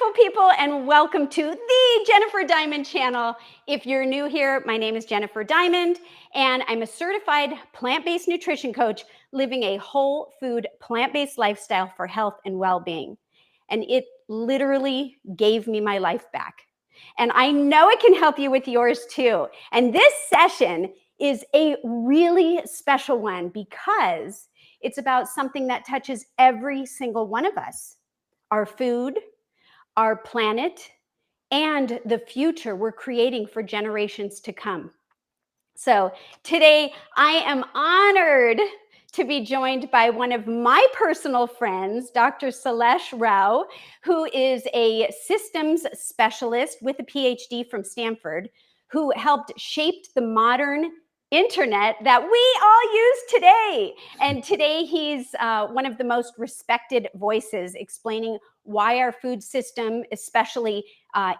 beautiful people, and welcome to the Jennifer Diamond channel. If you're new here, my name is Jennifer Diamond, and I'm a certified plant-based nutrition coach living a whole food, plant-based lifestyle for health and well-being. And it literally gave me my life back. And I know it can help you with yours too. And this session is a really special one because it's about something that touches every single one of us. Our food, our planet, and the future we're creating for generations to come. So today I am honored to be joined by one of my personal friends, Dr. Sailesh Rao, who is a systems specialist with a Ph.D. from Stanford, who helped shape the modern internet that we all use today. And today he's one of the most respected voices explaining why our food system, especially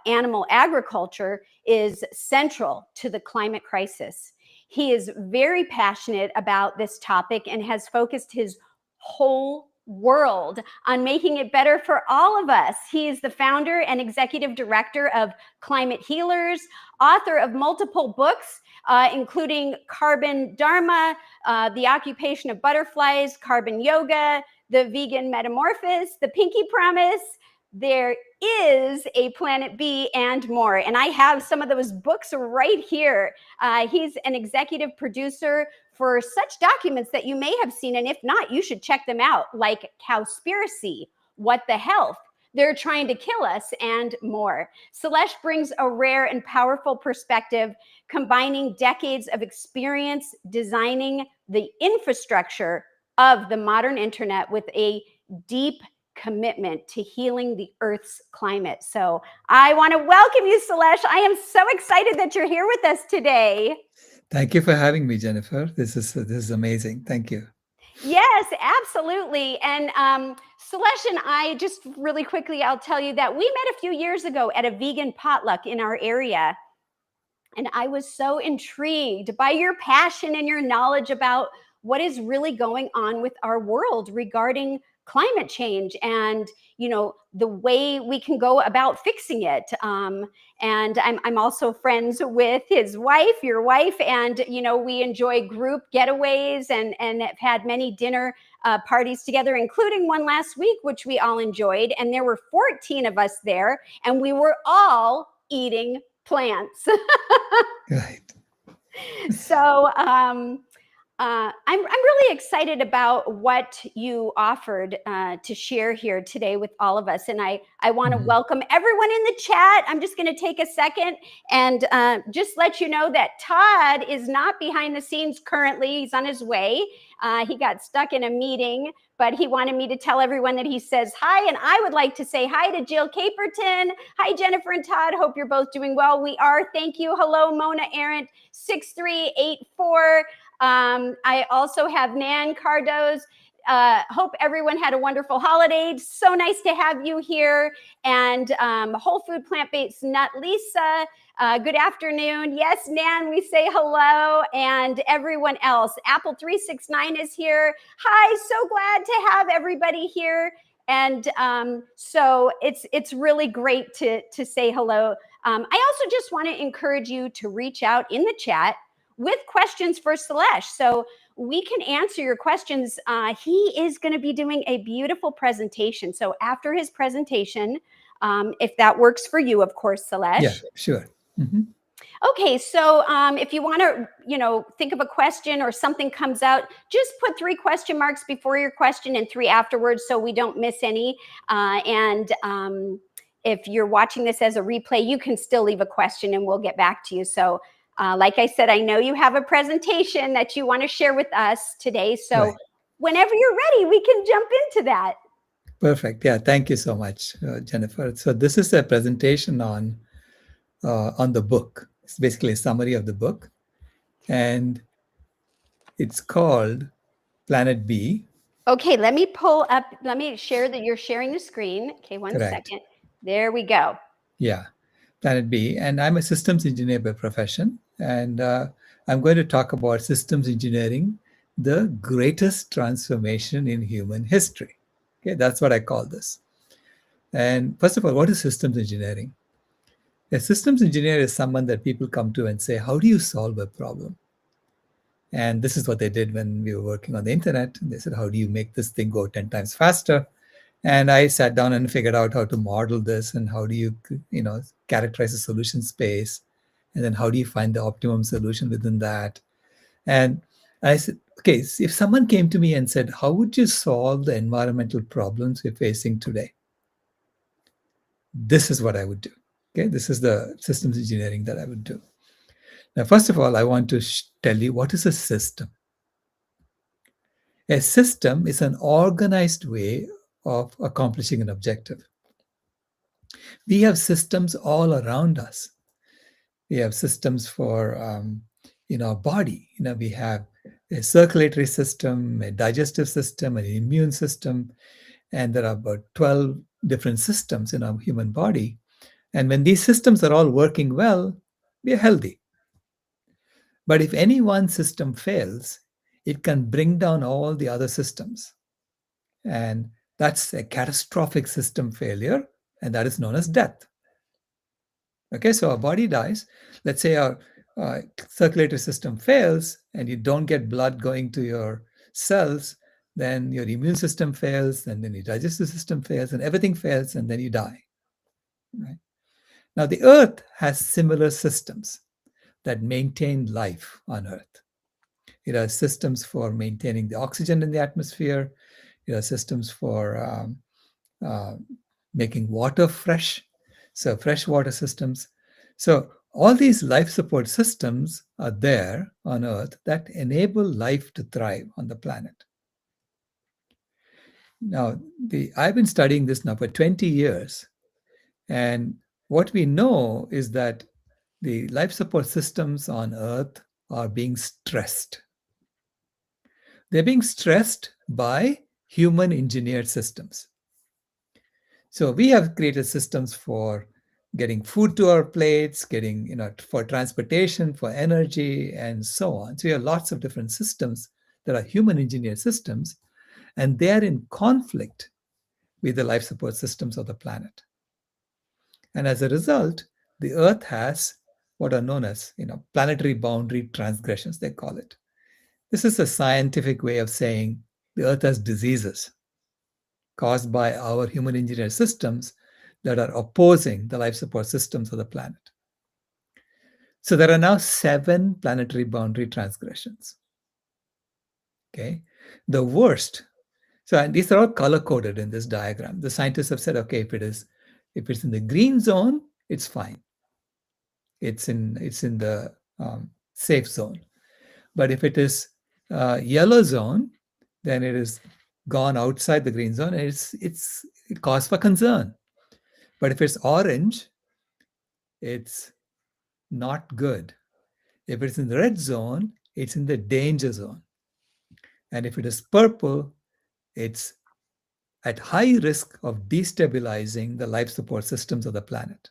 animal agriculture, is central to the climate crisis. He is very passionate about this topic and has focused his whole world on making it better for all of us. He is the founder and executive director of Climate Healers, author of multiple books, including Carbon Dharma, The Occupation of Butterflies, Carbon Yoga, The Vegan Metamorphosis, The Pinky Promise, There Is a Planet B, and more. And I have some of those books right here. He's an executive producer for such documents that you may have seen, and if not, you should check them out, like Cowspiracy, What the Health, They're Trying to Kill Us, and more. Sailesh brings a rare and powerful perspective, combining decades of experience designing the infrastructure of the modern internet with a deep commitment to healing the Earth's climate. So I want to welcome you, Sailesh. I am so excited that you're here with us today. Thank you for having me, Jennifer. This is amazing. Thank you. Yes, absolutely. And Sailesh and I, just really quickly, I'll tell you that we met a few years ago at a vegan potluck in our area. And I was so intrigued by your passion and your knowledge about what is really going on with our world regarding climate change and, you know, the way we can go about fixing it. And I'm also friends with his wife, your wife, and, you know, we enjoy group getaways and have had many dinner parties together, including one last week, which we all enjoyed. And there were 14 of us there, and we were all eating plants. Right. So I'm really excited about what you offered to share here today with all of us. And I want to welcome everyone in the chat. I'm just going to take a second and just let you know that Todd is not behind the scenes currently. He's on his way. He got stuck in a meeting, but he wanted me to tell everyone that he says hi. And I would like to say hi to Jill Caperton. Hi, Jennifer and Todd. Hope you're both doing well. We are. Thank you. Hello, Mona Arendt, 6384. I also have Nan Cardoz. Hope everyone had a wonderful holiday. So nice to have you here. And Whole Food Plant-Based Nut Lisa. Good afternoon. Yes, Nan, we say hello. And everyone else. Apple 369 is here. Hi, so glad to have everybody here. And so it's really great to say hello. I also just want to encourage you to reach out in the chat with questions for Sailesh, so we can answer your questions. He is going to be doing a beautiful presentation. So after his presentation, if that works for you, of course, Sailesh. Yeah, sure. Okay, so if you want to, you know, think of a question or something comes out, just put 3 question marks before your question and 3 afterwards, so we don't miss any. And if you're watching this as a replay, you can still leave a question and we'll get back to you. So. Like I said, I know you have a presentation that you want to share with us today. So whenever you're ready, we can jump into that. Perfect. Yeah, thank you so much, Jennifer. So this is a presentation on the book. It's basically a summary of the book. And it's called Planet B. Okay, let me pull up, let me share that you're sharing the screen. Okay, one second. There we go. Yeah, Planet B. And I'm a systems engineer by profession. And I'm going to talk about systems engineering, the greatest transformation in human history. Okay, that's what I call this. And first of all, what is systems engineering? A systems engineer is someone that people come to and say, how do you solve a problem? And this is what they did when we were working on the internet. They said, how do you make this thing go 10 times faster? And I sat down and figured out how to model this and how do you, characterize the solution space. And then how do you find the optimum solution within that? And I said, okay, so if someone came to me and said, how would you solve the environmental problems we're facing today? This is what I would do. Okay, this is the systems engineering that I would do. Now, first of all, I want to tell you what is a system. A system is an organized way of accomplishing an objective. We have systems all around us. We have systems for in our body. We have a circulatory system, a digestive system, an immune system, and there are about 12 different systems in our human body. And when these systems are all working well, we are healthy. But if any one system fails, it can bring down all the other systems. And that's a catastrophic system failure, and that is known as death. Okay, so our body dies. Let's say our circulatory system fails and you don't get blood going to your cells, then your immune system fails, and then your digestive system fails, and everything fails, and then you die. Right? Now, the Earth has similar systems that maintain life on Earth. It has systems for maintaining the oxygen in the atmosphere. It has systems for making water fresh, so freshwater systems. So all these life support systems are there on Earth that enable life to thrive on the planet. Now, I've been studying this now for 20 years, and what we know is that the life support systems on Earth are being stressed. They're being stressed by human engineered systems. So we have created systems for getting food to our plates, getting, for transportation, for energy, and so on. So we have lots of different systems that are human engineered systems, and they're in conflict with the life support systems of the planet. And as a result, the Earth has what are known as, planetary boundary transgressions, they call it. This is a scientific way of saying the Earth has diseases caused by our human engineered systems that are opposing the life support systems of the planet. So there are now 7 planetary boundary transgressions. Okay. The worst. So, and these are all color coded in this diagram. The scientists have said, okay, if it's in the green zone, it's fine. It's in the safe zone. But if it is yellow zone, then it is gone outside the green zone, and it's cause for concern. But if it's orange, it's not good. If it's in the red zone, it's in the danger zone. And if it is purple, it's at high risk of destabilizing the life support systems of the planet.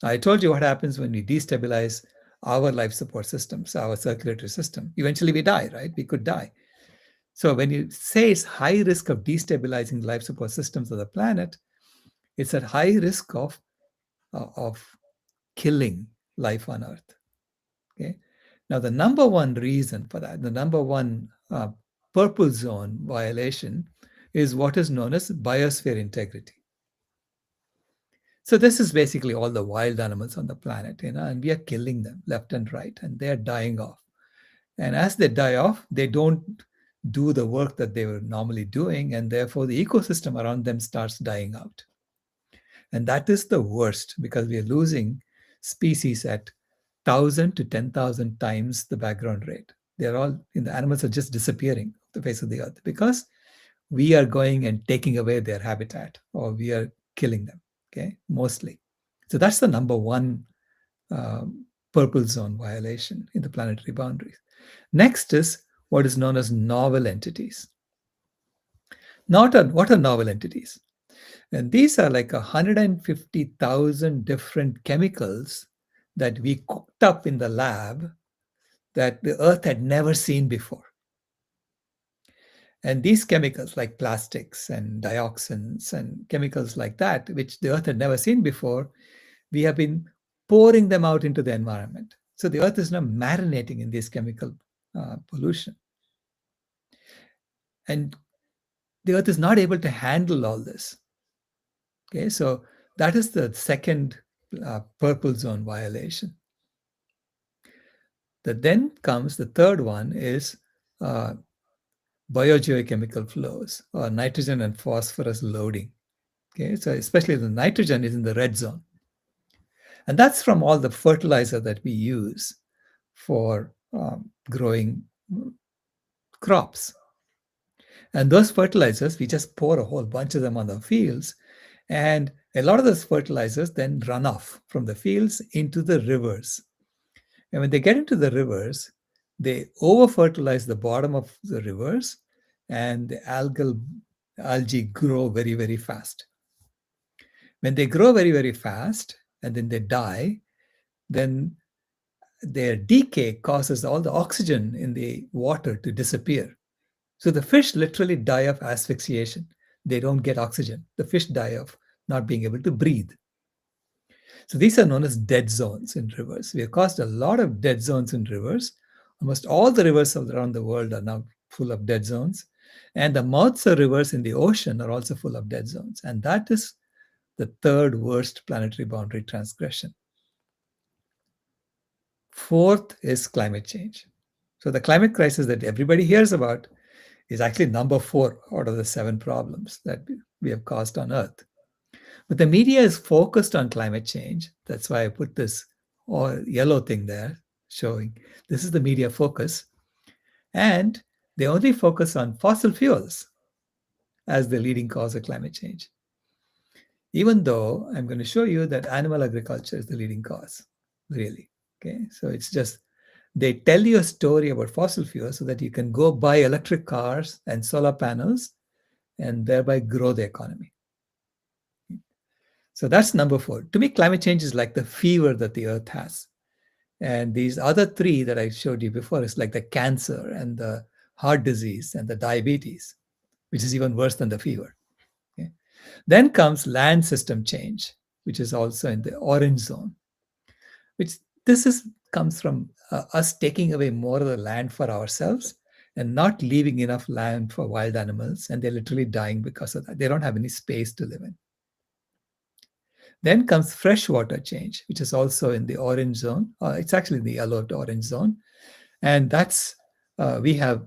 I told you what happens when we destabilize our life support systems, our circulatory system. Eventually we die, right? We could die. So when you say it's high risk of destabilizing the life support systems of the planet, it's at high risk of killing life on Earth. Okay. Now, the number one reason for that, the number one purple zone violation is what is known as biosphere integrity. So this is basically all the wild animals on the planet, and we are killing them left and right, and they are dying off. And as they die off, they don't do the work that they were normally doing, and therefore the ecosystem around them starts dying out. And that is the worst, because we are losing species at 1,000 to 10,000 times the background rate. They're all, the animals are just disappearing off the face of the earth because we are going and taking away their habitat, or we are killing them, okay, mostly. So that's the number one purple zone violation in the planetary boundaries. Next is what is known as novel entities. What are novel entities? And these are like 150,000 different chemicals that we cooked up in the lab that the Earth had never seen before. And these chemicals, like plastics and dioxins and chemicals like that, which the Earth had never seen before, we have been pouring them out into the environment. So the Earth is now marinating in this chemical pollution. And the Earth is not able to handle all this. Okay, so that is the second purple zone violation. Then comes the third one is uh, biogeochemical flows or nitrogen and phosphorus loading. Okay, so especially the nitrogen is in the red zone. And that's from all the fertilizer that we use for growing crops. And those fertilizers, we just pour a whole bunch of them on the fields. And a lot of those fertilizers then run off from the fields into the rivers. And when they get into the rivers, they over fertilize the bottom of the rivers, and the algae grow very, very fast. When they grow very, very fast and then they die, then their decay causes all the oxygen in the water to disappear. So the fish literally die of asphyxiation. They don't get oxygen. The fish die of not being able to breathe. So these are known as dead zones in rivers. We have caused a lot of dead zones in rivers. Almost all the rivers around the world are now full of dead zones. And the mouths of rivers in the ocean are also full of dead zones. And that is the third worst planetary boundary transgression. Fourth is climate change. So the climate crisis that everybody hears about is actually number 4 out of the 7 problems that we have caused on Earth. But the media is focused on climate change. That's why I put this yellow thing there showing this is the media focus. And they only focus on fossil fuels as the leading cause of climate change. Even though I'm going to show you that animal agriculture is the leading cause, really. Okay, so it's just they tell you a story about fossil fuels so that you can go buy electric cars and solar panels and thereby grow the economy. So that's number 4. To me, climate change is like the fever that the Earth has. And these other 3 that I showed you before is like the cancer and the heart disease and the diabetes, which is even worse than the fever. Okay? Then comes land system change, which is also in the orange zone, which comes from us taking away more of the land for ourselves and not leaving enough land for wild animals. And they're literally dying because of that. They don't have any space to live in. Then comes freshwater change, which is also in the orange zone. It's actually in the yellow to orange zone. And that's, we have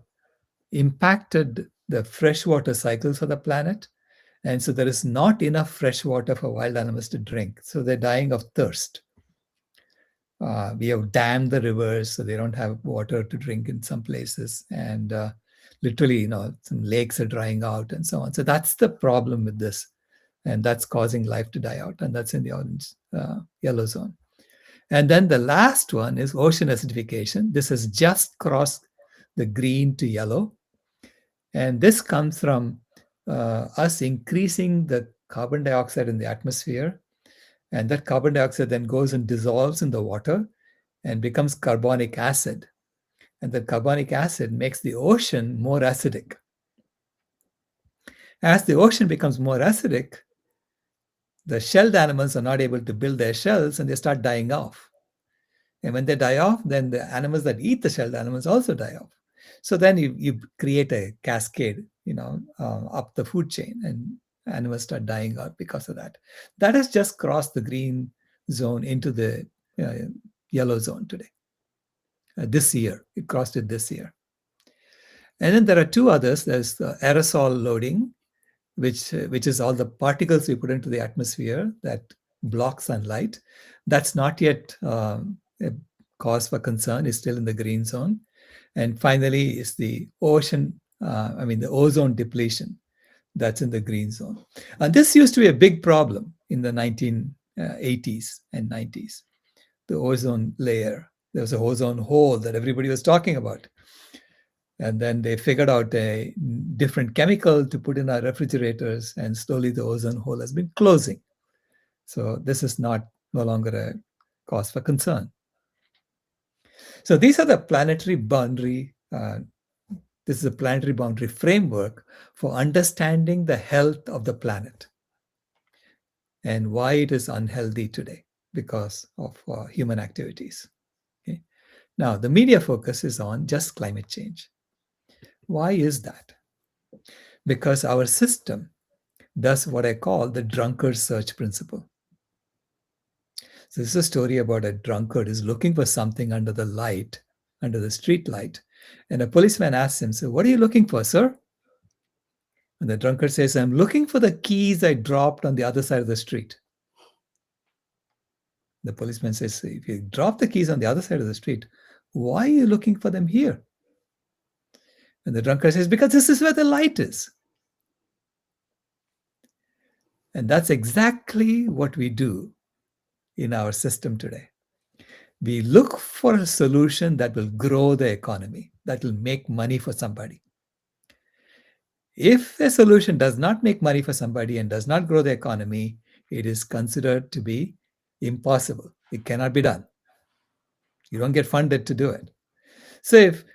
impacted the freshwater cycles of the planet. And so there is not enough fresh water for wild animals to drink. So they're dying of thirst. We have dammed the rivers, so they don't have water to drink in some places. And literally, some lakes are drying out and so on. So that's the problem with this. And that's causing life to die out. And that's in the orange, yellow zone. And then the last one is ocean acidification. This has just crossed the green to yellow. And this comes from us increasing the carbon dioxide in the atmosphere. And that carbon dioxide then goes and dissolves in the water and becomes carbonic acid. And the carbonic acid makes the ocean more acidic. As the ocean becomes more acidic, the shelled animals are not able to build their shells and they start dying off. And when they die off, then the animals that eat the shelled animals also die off. So then you create a cascade, up the food chain, and animals start dying out because of that. That has just crossed the green zone into the yellow zone today. This year, it crossed it this year. And then there are 2 others. There's the aerosol loading, which is all the particles we put into the atmosphere that block sunlight. That's not yet a cause for concern. It's still in the green zone. And finally is the the ozone depletion. That's in the green zone. And this used to be a big problem in the 1980s and 90s. The ozone layer. There was an ozone hole that everybody was talking about. And then they figured out a different chemical to put in our refrigerators, and slowly the ozone hole has been closing. So this is no longer a cause for concern. So these are the planetary boundary This is a planetary boundary framework for understanding the health of the planet and why it is unhealthy today because of human activities. Okay? Now, the media focus is on just climate change. Why is that? Because our system does what I call the drunkard search principle. So this is a story about a drunkard who's looking for something under the light, under the street light. And a policeman asks him, "So what are you looking for, sir?" And the drunkard says, "I'm looking for the keys I dropped on the other side of the street." The policeman says, "If you drop the keys on the other side of the street, why are you looking for them here?" And the drunkard says, "Because this is where the light is." And that's exactly what we do in our system today. We look for a solution that will grow the economy, that will make money for somebody. If a solution does not make money for somebody and does not grow the economy, it is considered to be impossible. It cannot be done. You don't get funded to do it. So if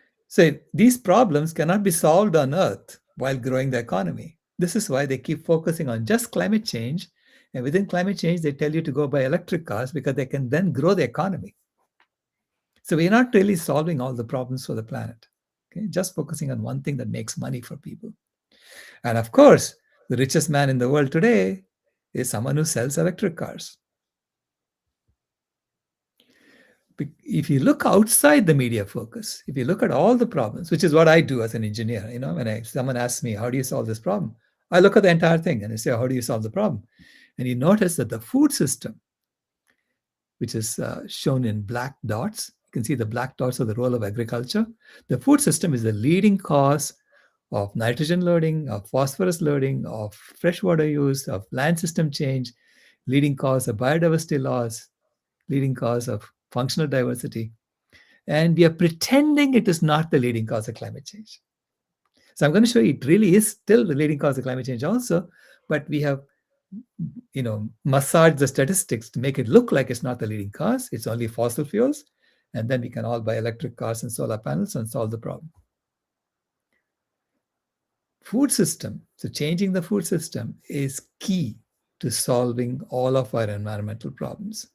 these problems cannot be solved on Earth while growing the economy, this is why they keep focusing on just climate change. And within climate change, they tell you to go buy electric cars because they can then grow the economy. So we're not really solving all the problems for the planet. Okay? Just focusing on one thing that makes money for people. And of course, the richest man in the world today is someone who sells electric cars. If you look outside the media focus, if you look at all the problems, which is what I do as an engineer, when someone asks me, "How do you solve this problem?" I look at the entire thing and I say, "How do you solve the problem?" And you notice that the food system, which is shown in black dots, you can see the black dots are the role of agriculture. The food system is the leading cause of nitrogen loading, of phosphorus loading, of freshwater use, of land system change, leading cause of biodiversity loss, leading cause of functional diversity. And we are pretending it is not the leading cause of climate change. So I'm going to show you it really is still the leading cause of climate change also, but we have massaged the statistics to make it look like it's not the leading cause. It's only fossil fuels. And then we can all buy electric cars and solar panels and solve the problem. Food system, so changing the food system is key to solving all of our environmental problems.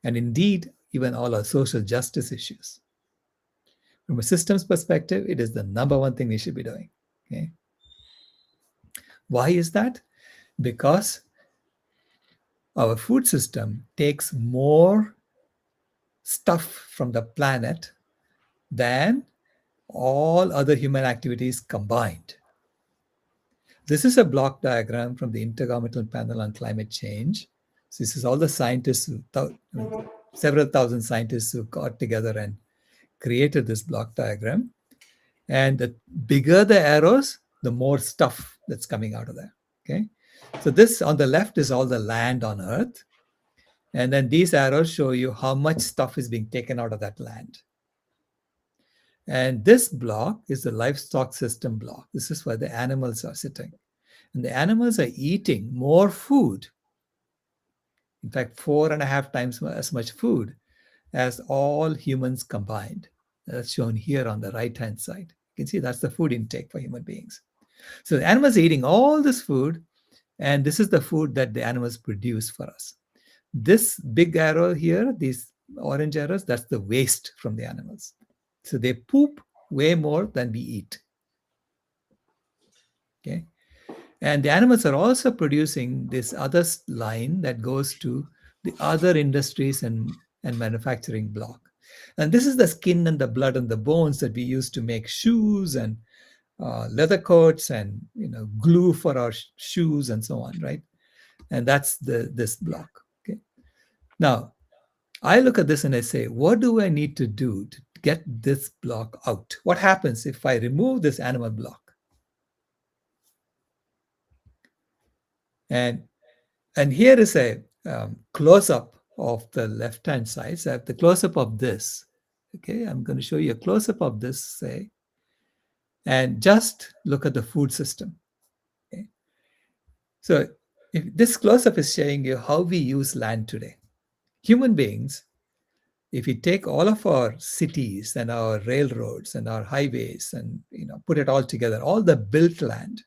And indeed, even all our social justice issues. From a systems perspective, it is the number one thing we should be doing. Okay? Why is that? Because our food system takes more stuff from the planet than all other human activities combined. This is a block diagram from the Intergovernmental Panel on Climate Change. So this is all the scientists, several thousand scientists who got together and created this block diagram. And the bigger the arrows, the more stuff that's coming out of there. Okay. So this on the left is all the land on Earth. And then these arrows show you how much stuff is being taken out of that land. And this block is the livestock system block. This is where the animals are sitting. And the animals are eating more food. In fact, 4.5 times as much food as all humans combined. That's shown here on the right-hand side. You can see that's the food intake for human beings. So the animals are eating all this food, and this is the food that the animals produce for us. This big arrow here, these orange arrows, that's the waste from the animals. So they poop way more than we eat. Okay. And the animals are also producing this other line that goes to the other industries and manufacturing block. And this is the skin and the blood and the bones that we use to make shoes and leather coats and glue for our shoes and so on, right? And that's this block. Okay. Now, I look at this and I say, what do I need to do to get this block out? What happens if I remove this animal block? And here is a close-up of the left-hand side. So I have the close-up of this. Okay, I'm going to show you a close-up of this, say, and just look at the food system. Okay. So if this close-up is showing you how we use land today. Human beings, if you take all of our cities and our railroads and our highways and put it all together, all the built land,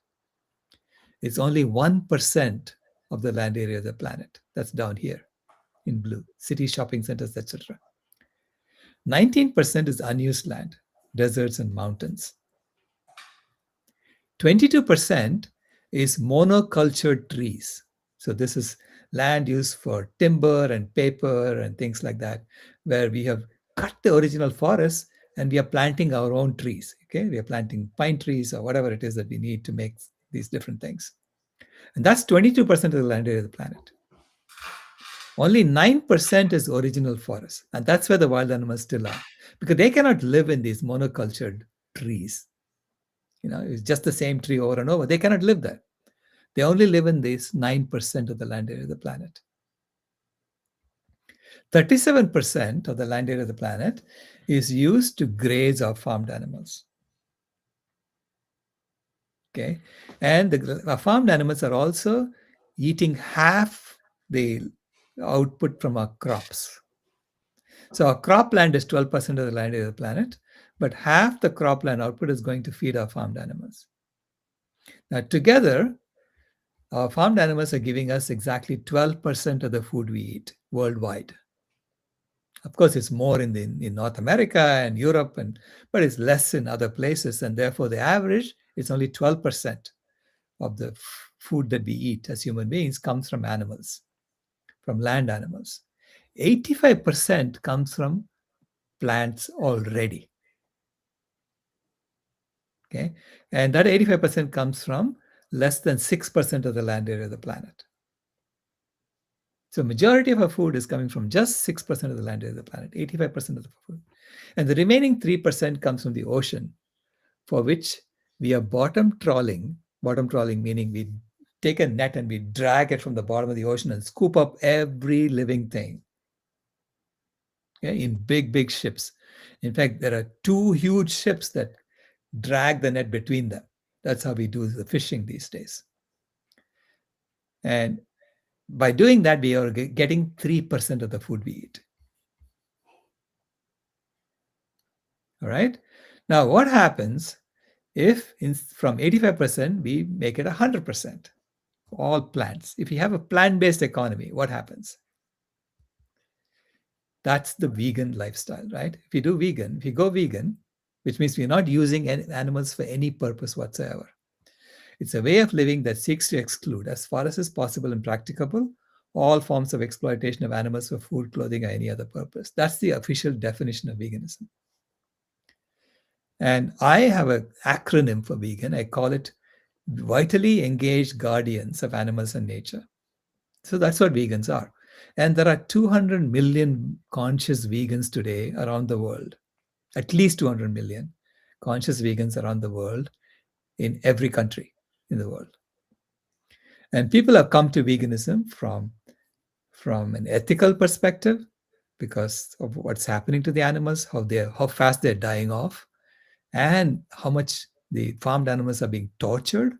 it's only 1% of the land area of the planet. That's down here in blue, cities, shopping centers, etc. 19% is unused land, deserts and mountains. 22% is monocultured trees. So this is land used for timber and paper and things like that, where we have cut the original forest and we are planting our own trees. Okay, we are planting pine trees or whatever it is that we need to make these different things. And that's 22% of the land area of the planet. Only 9% is original forest. And that's where the wild animals still are, because they cannot live in these monocultured trees. It's just the same tree over and over. They cannot live there. They only live in this 9% of the land area of the planet. 37% of the land area of the planet is used to graze our farmed animals. Okay, and the farmed animals are also eating half the output from our crops. So our cropland is 12% of the land area of the planet, but half the cropland output is going to feed our farmed animals. Now together, our farmed animals are giving us exactly 12% of the food we eat worldwide. Of course, it's more in North America and Europe, but it's less in other places, and therefore the average is only 12% of the food that we eat as human beings comes from animals, from land animals. 85% comes from plants already. Okay, and that 85% comes from less than 6% of the land area of the planet. So majority of our food is coming from just 6% of the land area of the planet, 85% of the food. And the remaining 3% comes from the ocean, for which we are bottom trawling meaning we take a net and we drag it from the bottom of the ocean and scoop up every living thing, okay, in big, big ships. In fact, there are 2 huge ships that drag the net between them. That's how we do the fishing these days. And by doing that, we are getting 3% of the food we eat. All right. Now, what happens if from 85% we make it 100%? All plants. If you have a plant-based economy, what happens? That's the vegan lifestyle, right? If you go vegan, which means we're not using animals for any purpose whatsoever. It's a way of living that seeks to exclude, as far as is possible and practicable, all forms of exploitation of animals for food, clothing, or any other purpose. That's the official definition of veganism. And I have an acronym for vegan. I call it vitally engaged guardians of animals and nature. So that's what vegans are. And there are 200 million conscious vegans today around the world, at least 200 million conscious vegans around the world in every country in the world. And people have come to veganism from an ethical perspective because of what's happening to the animals, how fast they're dying off, and how much the farmed animals are being tortured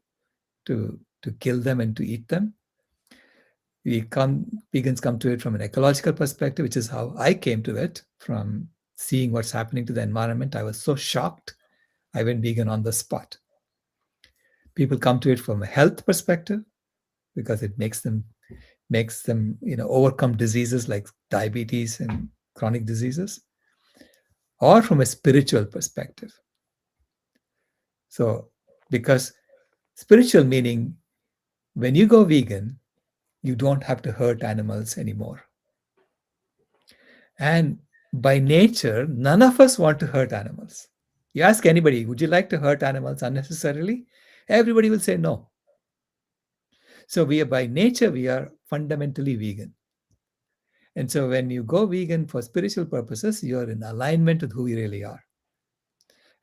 to kill them and to eat them. Vegans come to it from an ecological perspective, which is how I came to it, from seeing what's happening to the environment. I was so shocked, I went vegan on the spot. People come to it from a health perspective because it makes them overcome diseases like diabetes and chronic diseases, or from a spiritual perspective. So, because spiritual meaning, when you go vegan, you don't have to hurt animals anymore. And by nature, none of us want to hurt animals. You ask anybody, would you like to hurt animals unnecessarily? Everybody will say no. So by nature, we are fundamentally vegan. And so when you go vegan for spiritual purposes, you're in alignment with who we really are.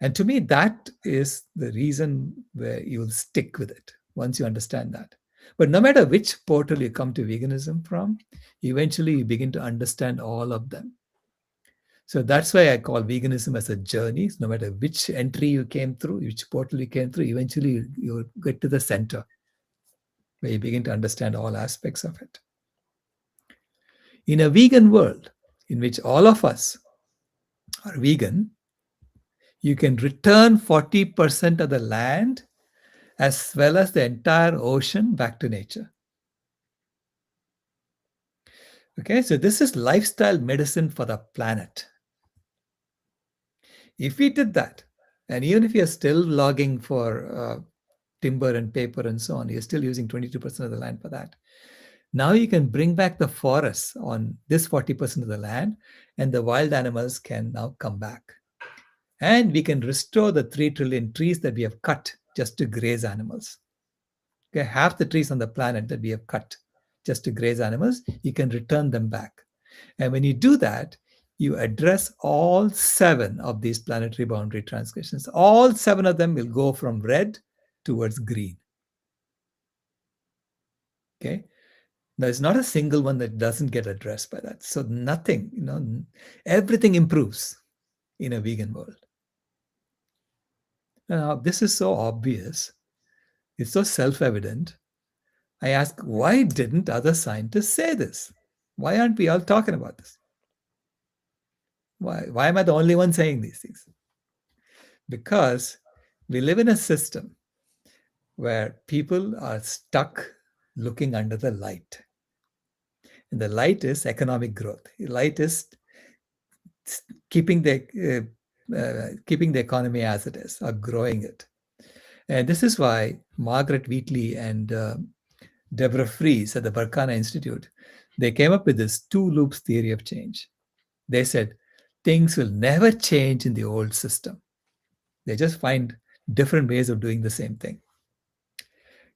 And to me, that is the reason where you'll stick with it once you understand that. But no matter which portal you come to veganism from, eventually you begin to understand all of them. So that's why I call veganism as a journey. No matter which entry you came through, which portal you came through, eventually you get to the center where you begin to understand all aspects of it. In a vegan world, in which all of us are vegan, you can return 40% of the land as well as the entire ocean back to nature. Okay, so this is lifestyle medicine for the planet. If we did that, and even if you're still logging for timber and paper and so on, you're still using 22% of the land for that. Now you can bring back the forests on this 40% of the land, and the wild animals can now come back. And we can restore the 3 trillion trees that we have cut just to graze animals. Okay, half the trees on the planet that we have cut just to graze animals, you can return them back. And when you do that, you address all 7 of these planetary boundary transgressions. All 7 of them will go from red towards green. Okay. There's not a single one that doesn't get addressed by that. So nothing, everything improves in a vegan world. Now, this is so obvious. It's so self-evident. I ask, why didn't other scientists say this? Why aren't we all talking about this? Why am I the only one saying these things? Because we live in a system where people are stuck looking under the light. And the light is economic growth. The light is keeping the economy as it is, or growing it. And this is why Margaret Wheatley and Deborah Fries at the Barkana Institute, they came up with this 2 loops theory of change. They said things will never change in the old system. They just find different ways of doing the same thing.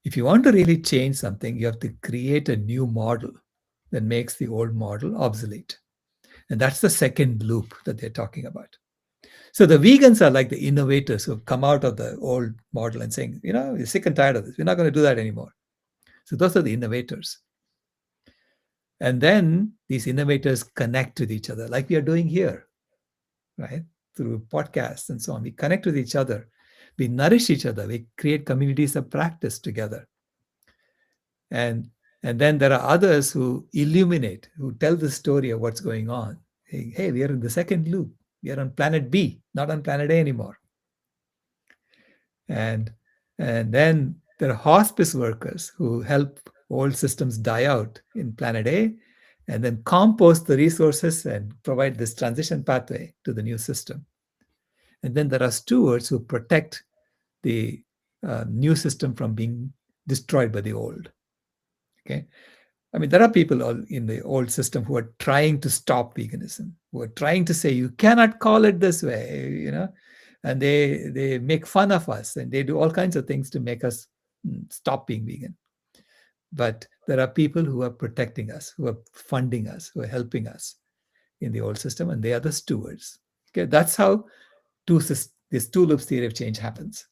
If you want to really change something, you have to create a new model that makes the old model obsolete. And that's the second loop that they're talking about. So the vegans are like the innovators who have come out of the old model and saying, we're sick and tired of this. We're not going to do that anymore. So those are the innovators. And then these innovators connect with each other, like we are doing here, right? Through podcasts and so on. We connect with each other. We nourish each other. We create communities of practice together. And then there are others who illuminate, who tell the story of what's going on. Hey, we are in the second loop. We are on planet B, not on planet A anymore. And then there are hospice workers who help old systems die out in planet A, and then compost the resources and provide this transition pathway to the new system. And then there are stewards who protect the new system from being destroyed by the old. Okay. I mean, there are people in the old system who are trying to stop veganism, who are trying to say, you cannot call it this way, and they make fun of us, and they do all kinds of things to make us stop being vegan. But there are people who are protecting us, who are funding us, who are helping us in the old system, and they are the stewards. Okay, that's how this 2 loops theory of change happens.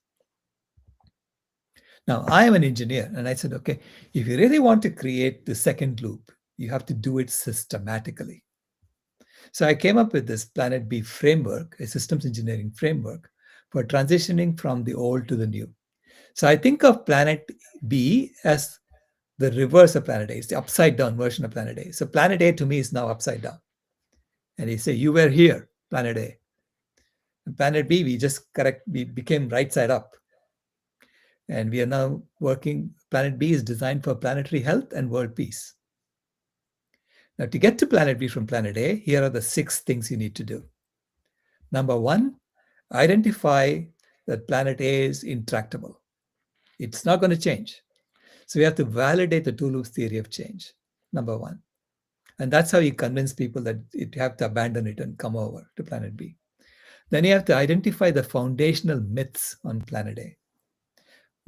Now, I am an engineer, and I said, okay, if you really want to create the second loop, you have to do it systematically. So I came up with this Planet B framework, a systems engineering framework for transitioning from the old to the new. So I think of Planet B as the reverse of Planet A. It's the upside down version of Planet A. So Planet A to me is now upside down. And they say, you were here, Planet A. And Planet B, we became right side up. And we are now working, Planet B is designed for planetary health and world peace. Now, to get to Planet B from Planet A, here are the 6 things you need to do. Number 1, identify that Planet A is intractable. It's not going to change. So we have to validate the 2 loops theory of change, number 1. And that's how you convince people that you have to abandon it and come over to Planet B. Then you have to identify the foundational myths on Planet A.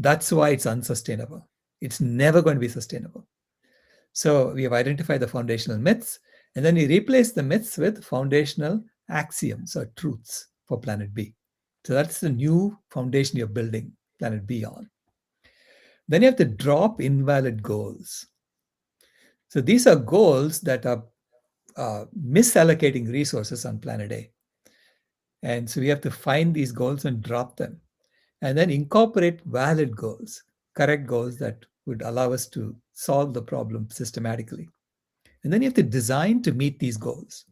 That's why it's unsustainable. It's never going to be sustainable. So we have identified the foundational myths, and then we replace the myths with foundational axioms or truths for Planet B. So that's the new foundation you're building Planet B on. Then you have to drop invalid goals. So these are goals that are misallocating resources on Planet A. And so we have to find these goals and drop them. And then incorporate valid goals, correct goals that would allow us to solve the problem systematically. And then you have to design to meet these goals.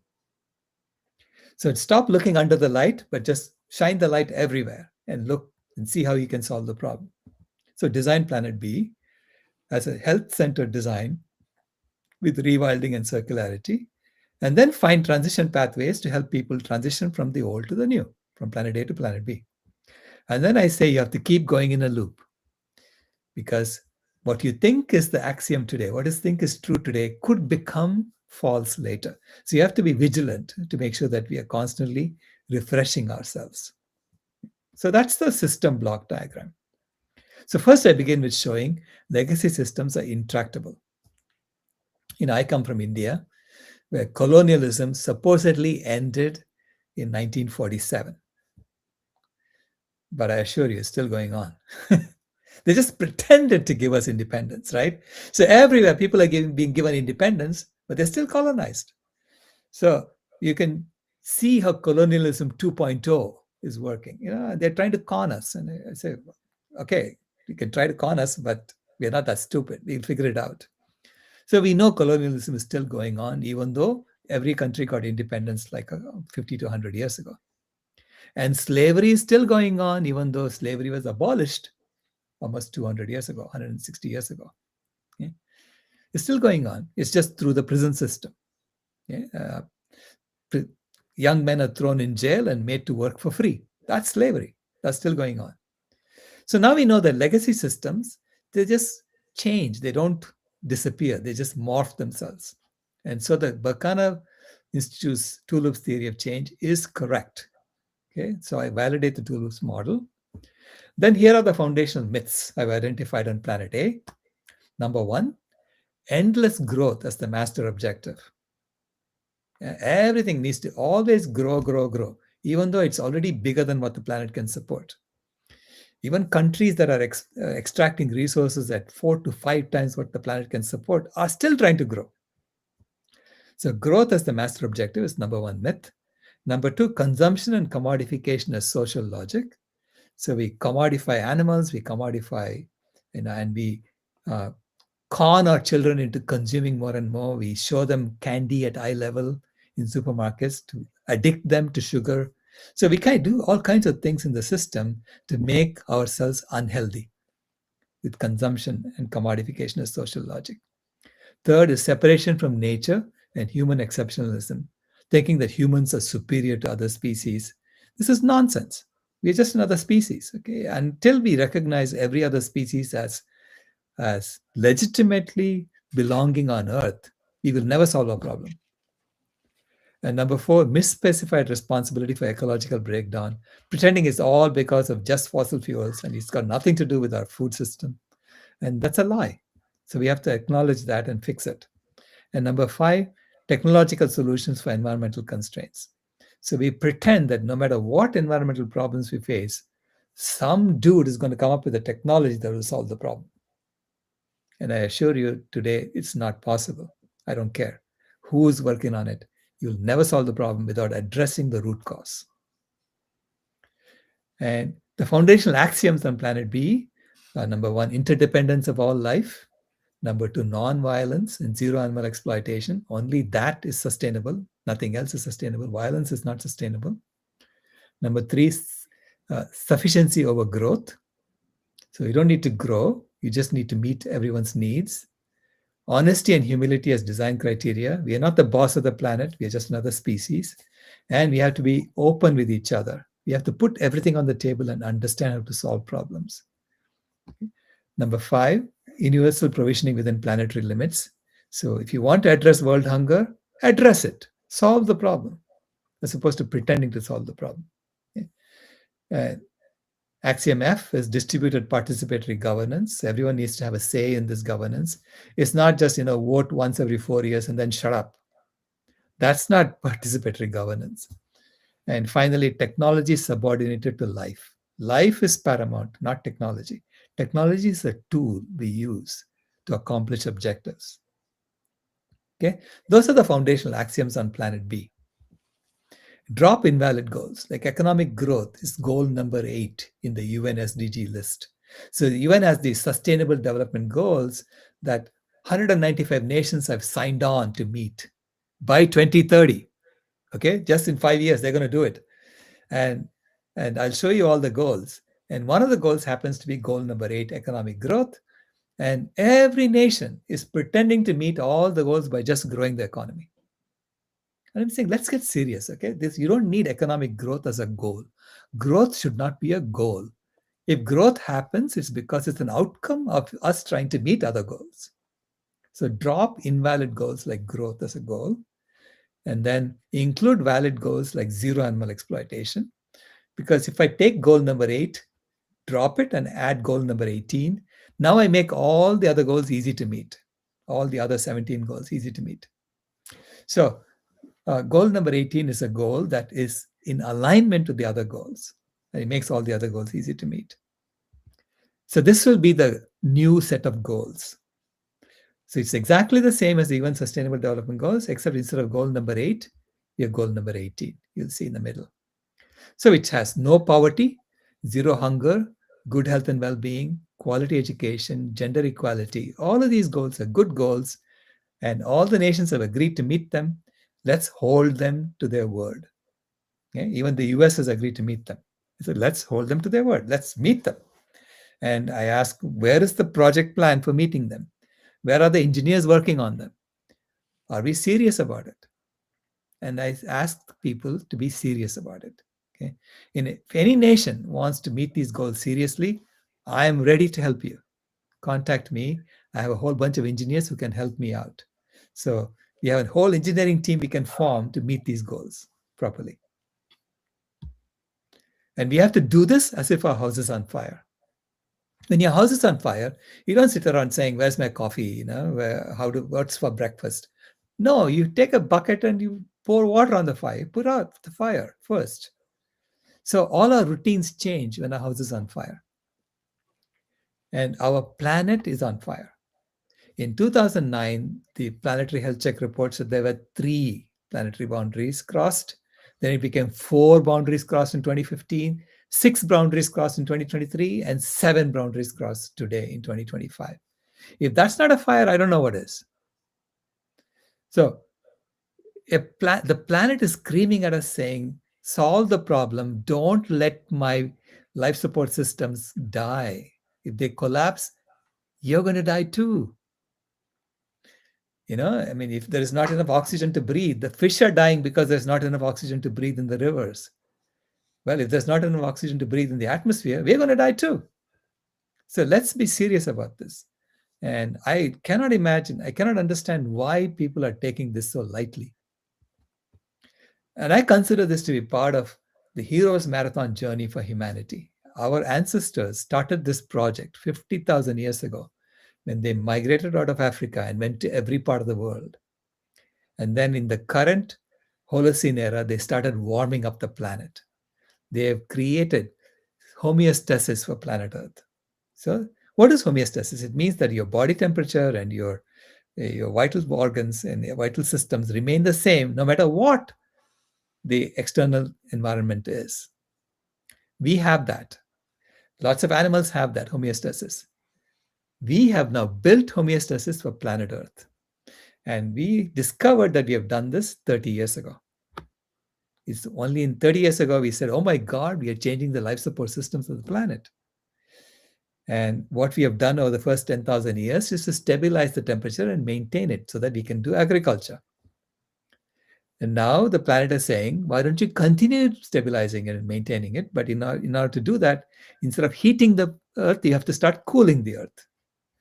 So stop looking under the light, but just shine the light everywhere and look and see how you can solve the problem. So design Planet B as a health-centered design with rewilding and circularity, and then find transition pathways to help people transition from the old to the new, from Planet A to Planet B. And then I say you have to keep going in a loop, because what you think is the axiom today, what you think is true today, could become false later. So you have to be vigilant to make sure that we are constantly refreshing ourselves. So that's the system block diagram. So first I begin with showing legacy systems are intractable. I come from India, where colonialism supposedly ended in 1947. But I assure you, it's still going on. They just pretended to give us independence, right? So everywhere people are being given independence, but they're still colonized. So you can see how colonialism 2.0 is working. They're trying to con us. And I say, okay, you can try to con us, but we're not that stupid. We'll figure it out. So we know colonialism is still going on, even though every country got independence like 50 to 100 years ago. And slavery is still going on, even though slavery was abolished almost 200 years ago, 160 years ago. Okay? It's still going on. It's just through the prison system. Okay? Young men are thrown in jail and made to work for free. That's slavery. That's still going on. So now we know that legacy systems, they just change. They don't disappear. They just morph themselves. And so the Berkana Institute's two loops theory of change is correct. Okay, so I validate the two loops model. Then here are the foundational myths I've identified on Planet A. Number one, endless growth as the master objective. Everything needs to always grow, grow, grow, even though it's already bigger than what the planet can support. Even countries that are extracting resources at 4 to 5 times what the planet can support are still trying to grow. So growth as the master objective is number one myth. Number two, consumption and commodification as social logic. So we commodify animals, we commodify, and we con our children into consuming more and more. We show them candy at eye level in supermarkets to addict them to sugar. So we can do all kinds of things in the system to make ourselves unhealthy with consumption and commodification as social logic. Third is separation from nature and human exceptionalism, thinking that humans are superior to other species. This is nonsense. We're just another species, okay? Until we recognize every other species as legitimately belonging on Earth, we will never solve our problem. And number four, misspecified responsibility for ecological breakdown, pretending it's all because of just fossil fuels and it's got nothing to do with our food system. And that's a lie. So we have to acknowledge that and fix it. And number five, technological solutions for environmental constraints. So we pretend that no matter what environmental problems we face, some dude is going to come up with a technology that will solve the problem. And I assure you today, it's not possible. I don't care who's working on it. You'll never solve the problem without addressing the root cause. And the foundational axioms on Planet B are number one, interdependence of all life. Number two, non-violence and zero animal exploitation. Only that is sustainable. Nothing else is sustainable. Violence is not sustainable. Number three, sufficiency over growth. So you don't need to grow. You just need to meet everyone's needs. Honesty and humility as design criteria. We are not the boss of the planet. We are just another species. And we have to be open with each other. We have to put everything on the table and understand how to solve problems. Number five, universal provisioning within planetary limits. So if you want to address world hunger, address it. Solve the problem, as opposed to pretending to solve the problem. Okay. Axiom F is distributed participatory governance. Everyone needs to have a say in this governance. It's not just, vote once every 4 years and then shut up. That's not participatory governance. And finally, technology is subordinated to life. Life is paramount, not technology. Technology is a tool we use to accomplish objectives. Okay, those are the foundational axioms on Planet B. Drop invalid goals, like economic growth is goal number 8 in the UN SDG list. So the UN has these sustainable development goals that 195 nations have signed on to meet by 2030. Okay, just in 5 years, they're going to do it. And I'll show you all the goals. And one of the goals happens to be goal number 8, economic growth. And every nation is pretending to meet all the goals by just growing the economy. And I'm saying, let's get serious, okay? You don't need economic growth as a goal. Growth should not be a goal. If growth happens, it's because it's an outcome of us trying to meet other goals. So drop invalid goals like growth as a goal, and then include valid goals like zero animal exploitation. Because if I take goal number 8, drop it and add goal number 18, now I make all the other goals easy to meet. All the other 17 goals easy to meet. So goal number 18 is a goal that is in alignment to the other goals. And it makes all the other goals easy to meet. So this will be the new set of goals. So it's exactly the same as the UN Sustainable Development Goals, except instead of goal number 8, you have goal number 18. You'll see in the middle. So it has no poverty, zero hunger, good health and well-being, quality education, gender equality. All of these goals are good goals, and all the nations have agreed to meet them. Let's hold them to their word. Okay? Even the US has agreed to meet them. So let's hold them to their word. Let's meet them. And I ask, where is the project plan for meeting them? Where are the engineers working on them? Are we serious about it? And I ask people to be serious about it. Okay? If any nation wants to meet these goals seriously, I am ready to help you. Contact me. I have a whole bunch of engineers who can help me out. So we have a whole engineering team we can form to meet these goals properly. And we have to do this as if our house is on fire. When your house is on fire, you don't sit around saying, "Where's my coffee? What's for breakfast?" No, you take a bucket and you pour water on the fire. Put out the fire first. So all our routines change when our house is on fire. And our planet is on fire. In 2009, the Planetary Health Check report said there were 3 planetary boundaries crossed. Then it became 4 boundaries crossed in 2015, 6 boundaries crossed in 2023, and 7 boundaries crossed today in 2025. If that's not a fire, I don't know what is. So the planet is screaming at us saying, solve the problem. Don't let my life support systems die. If they collapse, you're going to die too. If there is not enough oxygen to breathe, the fish are dying because there's not enough oxygen to breathe in the rivers. Well, if there's not enough oxygen to breathe in the atmosphere, we're going to die too. So let's be serious about this. And I cannot understand why people are taking this so lightly. And I consider this to be part of the hero's marathon journey for humanity. Our ancestors started this project 50,000 years ago when they migrated out of Africa and went to every part of the world. And then in the current Holocene era, they started warming up the planet. They have created homeostasis for planet Earth. So what is homeostasis? It means that your body temperature and your vital organs and your vital systems remain the same no matter what the external environment is. We have that. Lots of animals have that homeostasis. We have now built homeostasis for planet Earth. And we discovered that we have done this 30 years ago. It's only in 30 years ago we said, oh my God, we are changing the life support systems of the planet. And what we have done over the first 10,000 years is to stabilize the temperature and maintain it so that we can do agriculture. And now the planet is saying, why don't you continue stabilizing it and maintaining it? But in order to do that, instead of heating the earth, you have to start cooling the earth.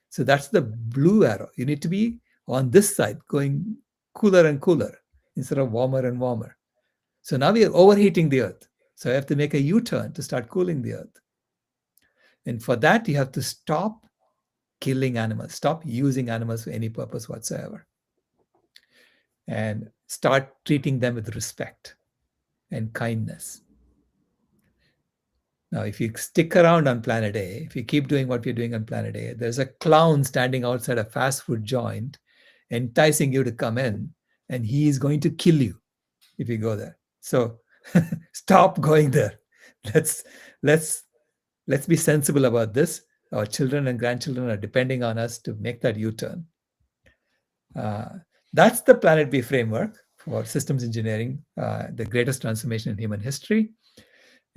So that's the blue arrow. You need to be on this side, going cooler and cooler instead of warmer and warmer. So now we are overheating the earth. So I have to make a U-turn to start cooling the earth. And for that, you have to stop killing animals, stop using animals for any purpose whatsoever, and start treating them with respect and kindness. Now, if you stick around on planet A, if you keep doing what you're doing on planet A, there's a clown standing outside a fast food joint enticing you to come in, and he is going to kill you if you go there. So stop going there. Let's be sensible about this. Our children and grandchildren are depending on us to make that U-turn. That's the Planet B framework for systems engineering, the greatest transformation in human history.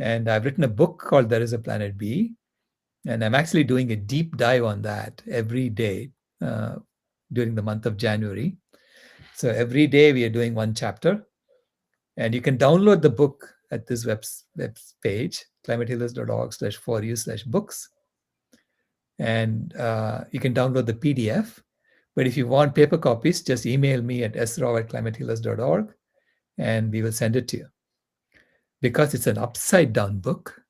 And I've written a book called There is a Planet B. And I'm actually doing a deep dive on that every day during the month of January. So every day we are doing one chapter. And you can download the book at this web page, climatehealers.org/for you/books. And you can download the PDF. But if you want paper copies, just email me at srao@climatehealers.org and we will send it to you. Because it's an upside down book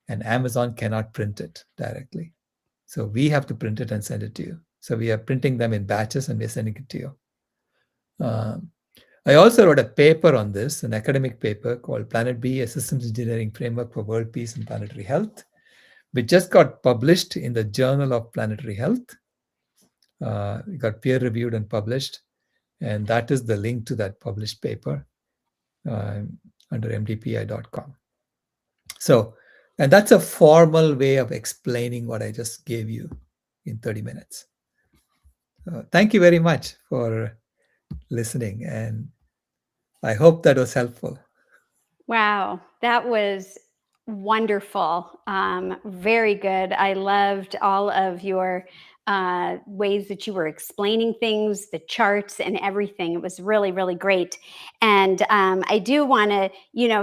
and Amazon cannot print it directly. So we have to print it and send it to you. So we are printing them in batches and we're sending it to you. I also wrote a paper on this, an academic paper called Planet B, a systems engineering framework for world peace and planetary health, which just got published in the Journal of Planetary Health. It got peer reviewed and published. And that is the link to that published paper under mdpi.com. So, and that's a formal way of explaining what I just gave you in 30 minutes. Thank you very much for listening. And I hope that was helpful. Wow, that was wonderful. Very good. I loved all of your ways that you were explaining things, the charts and everything. It was really, really great. And I do want to,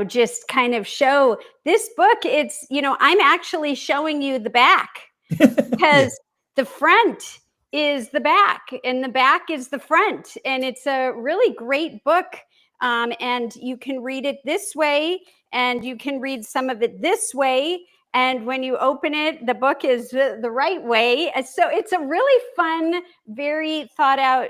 just kind of show this book. It's, I'm actually showing you the back because the front is the back and the back is the front. And it's a really great book. And you can read it this way and you can read some of it this way. And when you open it, the book is the right way. So it's a really fun, very thought out,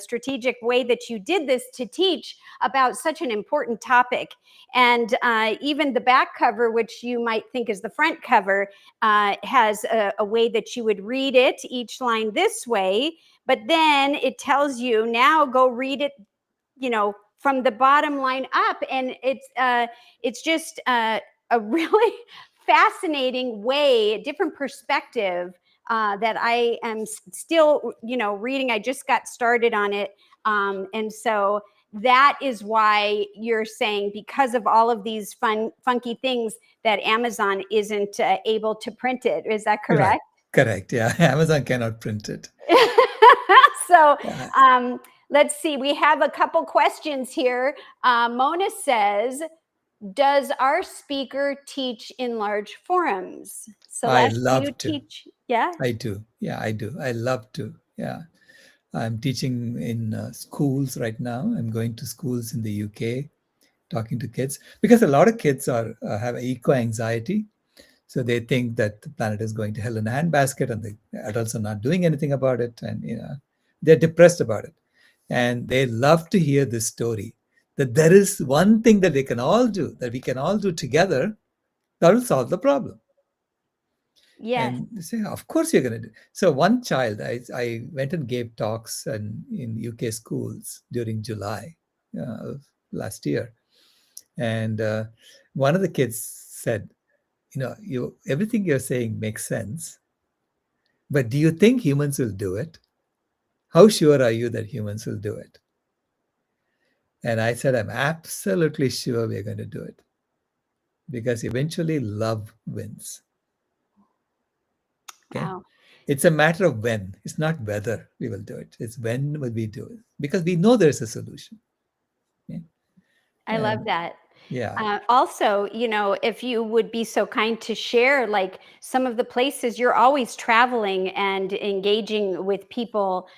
strategic way that you did this to teach about such an important topic. And even the back cover, which you might think is the front cover, has a way that you would read it, each line this way. But then it tells you now go read it, from the bottom line up. And it's just a really fascinating way, a different perspective that I am still, reading. I just got started on it. And so that is why you're saying, because of all of these funky things, that Amazon isn't able to print it. Is that correct? Right. Correct. Yeah. Amazon cannot print it. So let's see. We have a couple questions here. Mona says, does our speaker teach in large forums? Celeste, I love do you to. teach? Yeah? I do. Yeah, I do. I love to. Yeah. I'm teaching in schools right now. I'm going to schools in the UK, talking to kids, because a lot of kids have eco-anxiety. So they think that the planet is going to hell in a handbasket and the adults are not doing anything about it. And, they're depressed about it. And they love to hear this story, that there is one thing that they can all do, that we can all do together, that will solve the problem. Yes. And they say, of course you're going to do. So one child, I went and gave talks in UK schools during July of last year. And one of the kids said, everything you're saying makes sense, but do you think humans will do it? How sure are you that humans will do it? And I said, I'm absolutely sure we're going to do it, because eventually love wins. Okay? Wow. It's a matter of when. It's not whether we will do it. It's when will we do it, because we know there's a solution. Okay? I love that. Yeah. Also, if you would be so kind to share, like, some of the places you're always traveling and engaging with people,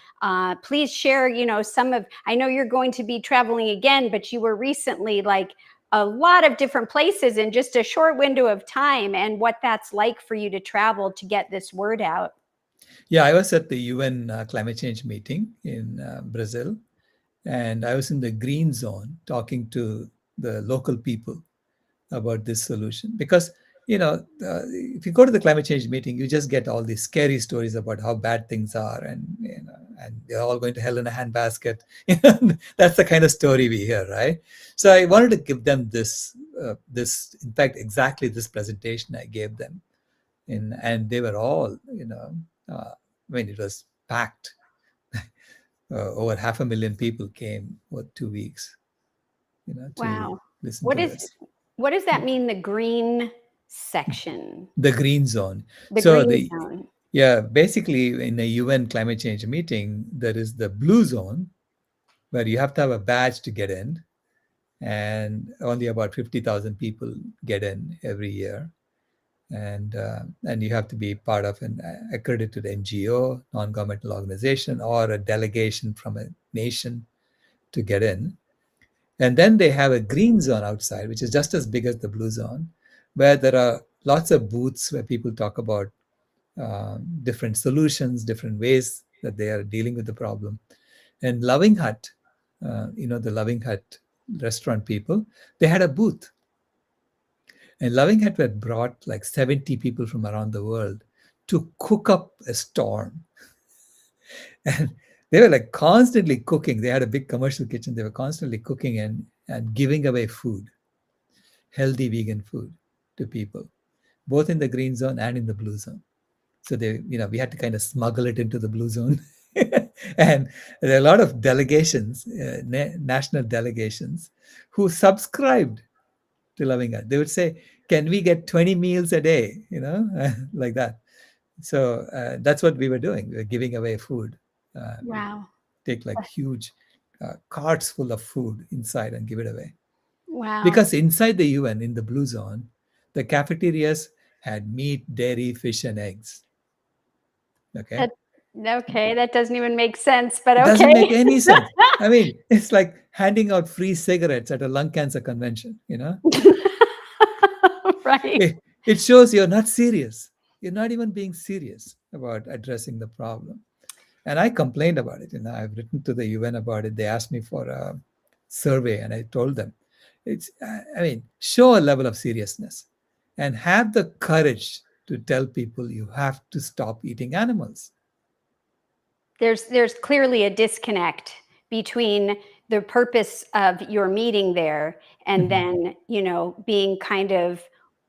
please share, I know you're going to be traveling again, but you were recently, like, a lot of different places in just a short window of time, and what that's like for you to travel to get this word out. Yeah, I was at the UN climate change meeting in Brazil, and I was in the green zone talking to the local people about this solution. Because, if you go to the climate change meeting, you just get all these scary stories about how bad things are, and and they're all going to hell in a handbasket. That's the kind of story we hear, right? So I wanted to give them this, in fact, exactly this presentation I gave them, and they were all, it was packed. over 500,000 people came for 2 weeks, to Wow. listen What to is this. what does that mean, the green section? The green zone. The So green the zone. yeah, basically in a UN climate change meeting, there is the blue zone where you have to have a badge to get in, and only about 50,000 people get in every year. And you have to be part of an accredited NGO, non-governmental organization, or a delegation from a nation to get in. And then they have a green zone outside, which is just as big as the blue zone, where there are lots of booths where people talk about different solutions, different ways that they are dealing with the problem. And Loving Hut, the Loving Hut restaurant people, they had a booth. And Loving Hut had brought like 70 people from around the world to cook up a storm. And they were like constantly cooking. They had a big commercial kitchen. They were constantly cooking and giving away food, healthy vegan food to people, both in the green zone and in the blue zone. So we had to kind of smuggle it into the blue zone. And there are a lot of delegations, national delegations, who subscribed to Loving Hut. They would say, "Can we get 20 meals a day?" Like that. So that's what we were doing. We were giving away food. We Wow. take like huge carts full of food inside and give it away. Wow. Because inside the UN, in the blue zone, the cafeterias had meat, dairy, fish, and eggs. Okay. That, okay, that doesn't even make sense, but It doesn't okay. make any sense. I mean, it's like handing out free cigarettes at a lung cancer convention. Right. It shows you're not serious. You're not even being serious about addressing the problem. And I complained about it. I've written to the UN about it. They asked me for a survey, and I told them, show a level of seriousness and have the courage to tell people you have to stop eating animals. There's clearly a disconnect between the purpose of your meeting there and then being kind of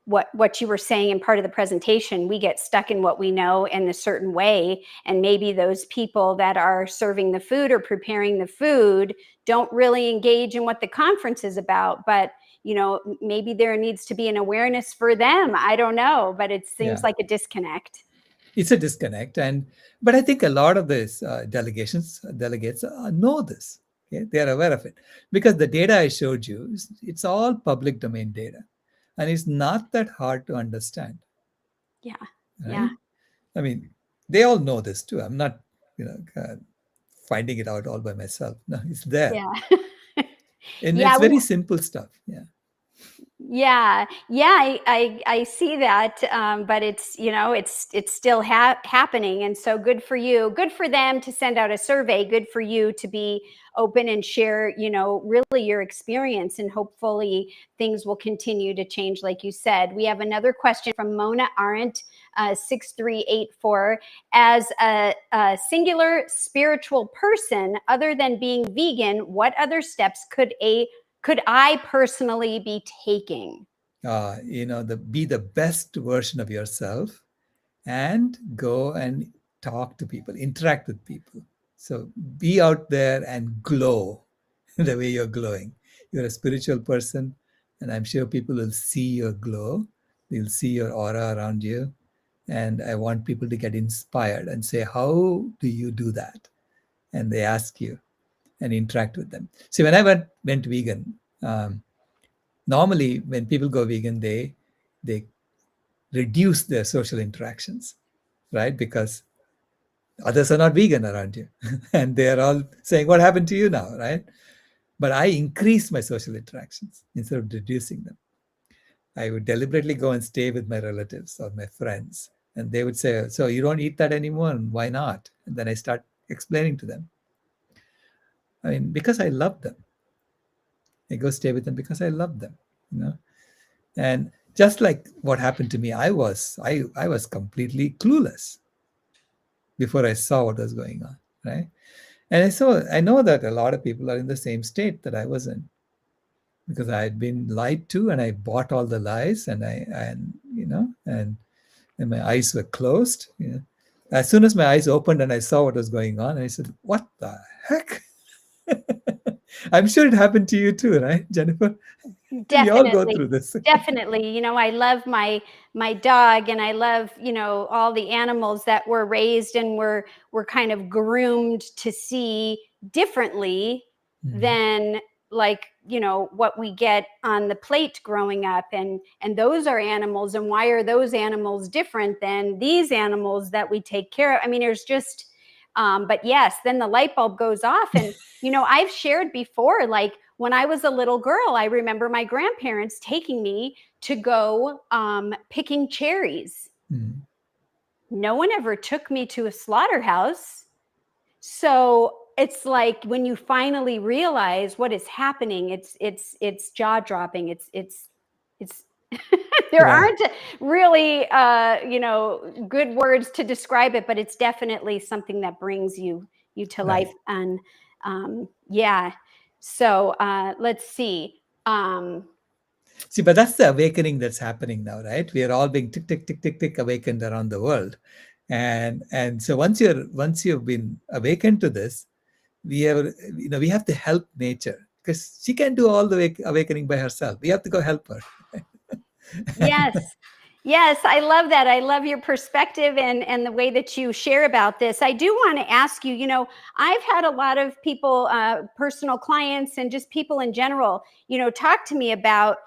what you were saying in part of the presentation. We get stuck in what we know in a certain way, and maybe those people that are serving the food or preparing the food don't really engage in what the conference is about. But maybe there needs to be an awareness for them. I don't know, but it seems like a disconnect. It's a disconnect, but I think a lot of these delegates know this. Okay? They are aware of it, because the data I showed you, it's all public domain data, and it's not that hard to understand. Yeah. Right? Yeah. I mean, they all know this too. I'm not, finding it out all by myself. No, it's there. Yeah. And Yeah. it's very simple stuff. Yeah. Yeah, I see that, but it's still happening, and so good for you, good for them to send out a survey, good for you to be open and share, really your experience, and hopefully things will continue to change, like you said. We have another question from Mona Arendt, 6384. As a singular spiritual person, other than being vegan, what other steps could I personally be taking? Be the best version of yourself, and go and talk to people, interact with people. So be out there and glow the way you're glowing. You're a spiritual person, and I'm sure people will see your glow. They'll see your aura around you. And I want people to get inspired and say, how do you do that? And they ask you and interact with them. See, when I went vegan, normally when people go vegan, they reduce their social interactions, right? Because others are not vegan around you and they're all saying, what happened to you now, right? But I increased my social interactions instead of reducing them. I would deliberately go and stay with my relatives or my friends, and they would say, so you don't eat that anymore, and why not? And then I start explaining to them. I mean, because I love them. I go stay with them because I love them. And just like what happened to me, I was completely clueless before I saw what was going on, right? And I know that a lot of people are in the same state that I was in, because I had been lied to, and I bought all the lies, and and my eyes were closed. As soon as my eyes opened and I saw what was going on, I said, "What the heck?" I'm sure it happened to you too, right, Jennifer? We all go Definitely. through this. Definitely. I love my dog, and I love, all the animals that were raised and were kind of groomed to see differently Mm, than, like, what we get on the plate growing up. And those are animals, and why are those animals different than these animals that we take care of? I mean, there's just but yes, then the light bulb goes off. And I've shared before, like, when I was a little girl, I remember my grandparents taking me to go picking cherries. mm. No one ever took me to a slaughterhouse. So it's like, when you finally realize what is happening, it's jaw dropping. It's there Right, aren't really good words to describe it, but it's definitely something that brings you to right. life. And yeah, so let's see. um See, but that's the awakening that's happening now, right? We are all being tick, tick, tick, tick, tick awakened around the world. And so once you've been awakened to this, we have to help nature because she can't do all the awakening by herself. We have to go help her. Yes. Yes, I love that. I love your perspective and the way that you share about this. I do want to ask you, I've had a lot of people, personal clients and just people in general, talk to me about,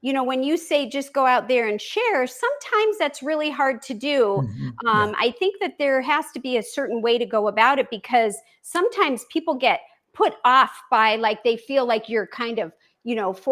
when you say just go out there and share, sometimes that's really hard to do. Mhm. Yeah, I think that there has to be a certain way to go about it, because sometimes people get put off by, like, they feel like you're kind of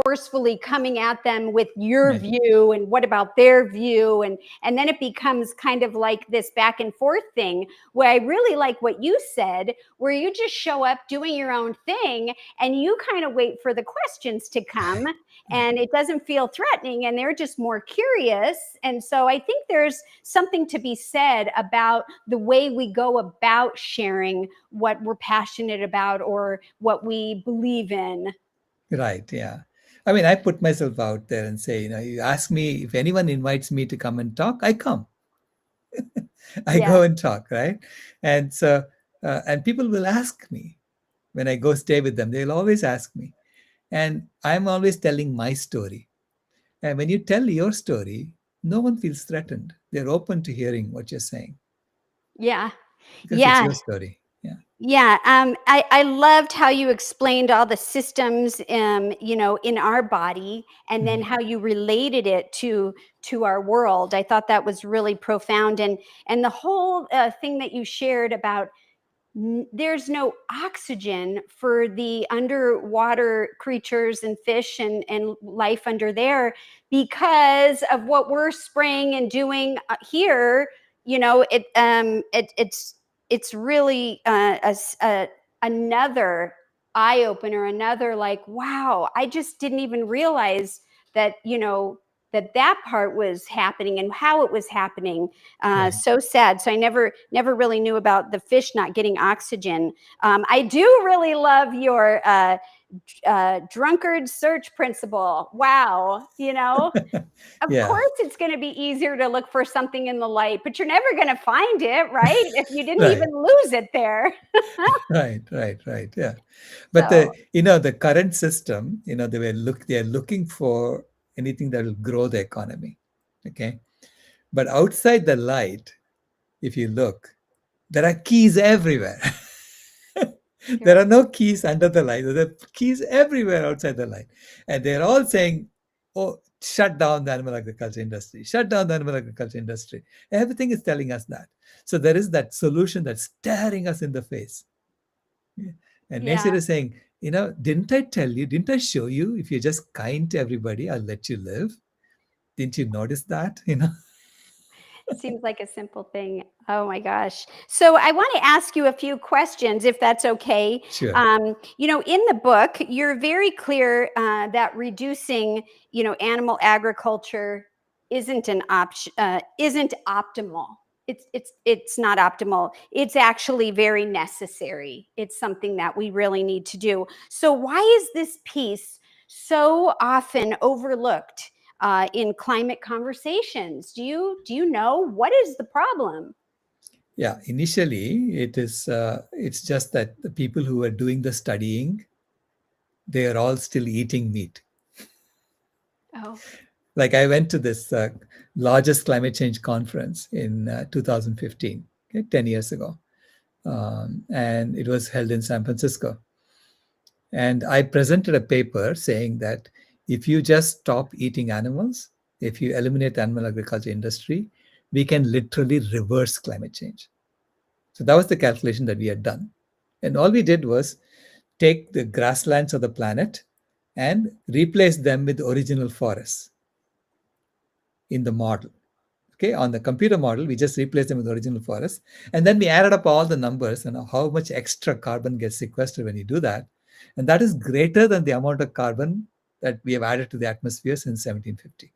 forcefully coming at them with your right, view and what about their view. And then it becomes kind of like this back and forth thing, where I really like what you said, where you just show up doing your own thing, and you kind of wait for the questions to come, right. and it doesn't feel threatening, and they're just more curious. And so I think there's something to be said about the way we go about sharing what we're passionate about or what we believe in. Right, yeah. I mean, I put myself out there and say, you ask me if anyone invites me to come and talk, I come. I Yeah. go and talk, right? And so, and people will ask me when I go stay with them, they'll always ask me. And I'm always telling my story. And when you tell your story, no one feels threatened. They're open to hearing what you're saying Yeah. because it's Yeah. your story. Yeah. Yeah. I loved how you explained all the systems, in our body, and then Mhm. how you related it to our world. I thought that was really profound. And the whole thing that you shared about, there's no oxygen for the underwater creatures and fish and life under there, because of what we're spraying and doing here. It's really another eye opener, another, like, wow, I just didn't even realize that, that part was happening and how it was happening. Right. So sad. So I never really knew about the fish not getting oxygen. I do really love your drunkard search principle. Wow, of Yeah. course it's going to be easier to look for something in the light, but you're never going to find it, right? If you didn't Right. even lose it there. Right. Right. Right. Yeah. But So the current system, they're looking for anything that will grow the economy. Okay. But outside the light, if you look, there are keys everywhere. There you're are no keys under the light. There are keys everywhere outside the light. And they're all saying, oh, shut down the animal agriculture industry, shut down the animal agriculture industry. Everything is telling us that. So there is that solution that's staring us in the face. Yeah. And nature yeah. is saying, didn't I tell you? Didn't I show you? If you're just kind to everybody, I'll let you live. Didn't you notice that? Seems like a simple thing. Oh my gosh. So I want to ask you a few questions, if that's okay. Sure. In the book, you're very clear that reducing, animal agriculture isn't optimal. It's not optimal. It's actually very necessary. It's something that we really need to do. So why is this piece so often overlooked in climate conversations? Do you know what is the problem? Yeah, initially it's just that the people who are doing the studying, they are all still eating meat. Oh, Like I went to this largest climate change conference in 2015, okay, 10 years ago. And it was held in San Francisco. And I presented a paper saying that if you just stop eating animals, if you eliminate the animal agriculture industry, we can literally reverse climate change. So that was the calculation that we had done. And all we did was take the grasslands of the planet and replace them with original forests in the model. Okay, on the computer model, we just replaced them with original forests. And then we added up all the numbers and how much extra carbon gets sequestered when you do that. And that is greater than the amount of carbon that we have added to the atmosphere since 1750.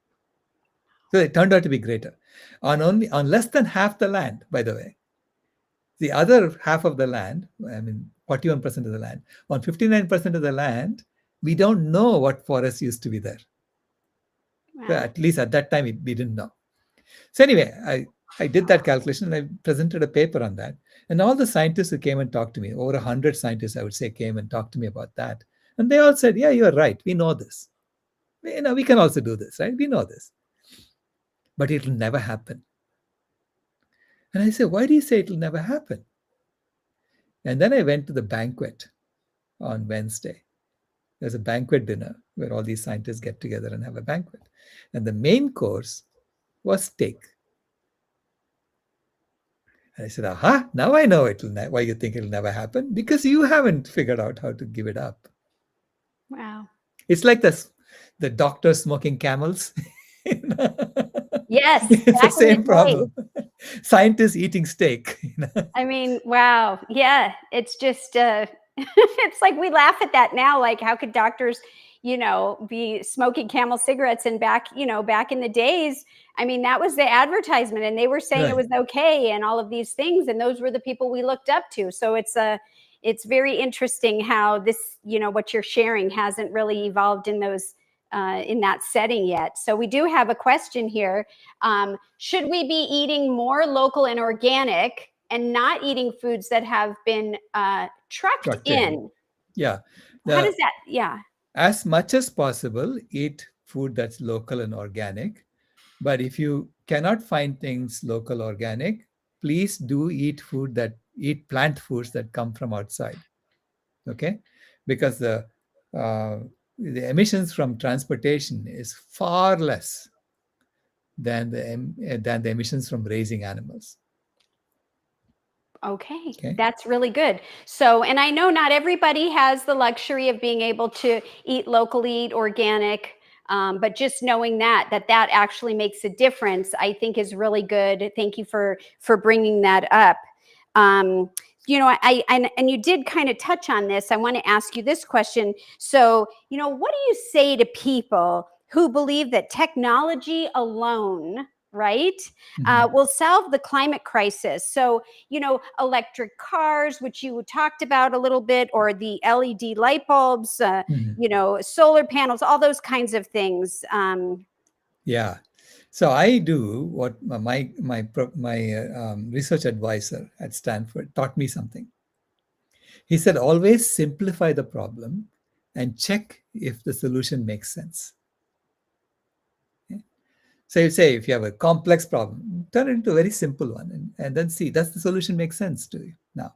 So it turned out to be greater. On less than half the land, by the way. The other half of the land, I mean 41% of the land, on 59% of the land, we don't know what forests used to be there. So wow. at least at that time, we didn't know. So anyway, I did that calculation and I presented a paper on that. And all the scientists who came and talked to me, over 100 scientists, I would say, came and talked to me about that. And they all said, yeah, you're right. We know this. We can also do this, right? We know this. But it'll never happen. And I said, why do you say it'll never happen? And then I went to the banquet on Wednesday. There's a banquet dinner where all these scientists get together and have a banquet. And the main course was steak. And I said, aha, now I know why you think it'll never happen, because you haven't figured out how to give it up. Wow. It's like the doctor smoking camels. Yes, It's the back in the same day. problem. Scientists eating steak. I mean, wow. Yeah, it's just it's like we laugh at that now. Like, how could doctors, be smoking Camel cigarettes? And back in the days, I mean, that was the advertisement, and they were saying it Right. was okay, and all of these things, and those were the people we looked up to. So it's very interesting how this, what you're sharing hasn't really evolved in those. In that setting yet. So we do have a question here. Should we be eating more local and organic and not eating foods that have been trucked in? Yeah. How does that? Yeah. As much as possible, eat food that's local and organic. But if you cannot find things local, organic, please do eat plant foods that come from outside. Okay, because the emissions from transportation is far less than the emissions from raising animals. Okay, Okay. that's really good. So, and I know not everybody has the luxury of being able to eat locally, eat organic, but just knowing that actually makes a difference, I think, is really good. Thank you for bringing that up. And you did kind of touch on this. I want to ask you this question. So, what do you say to people who believe that technology alone, right, will solve the climate crisis? So, electric cars, which you talked about a little bit, or the LED light bulbs, solar panels, all those kinds of things. Yeah. So I do what my research advisor at Stanford taught me something. He said, always simplify the problem and check if the solution makes sense. Okay? So you say, if you have a complex problem, turn it into a very simple one and then see, does the solution make sense to you now?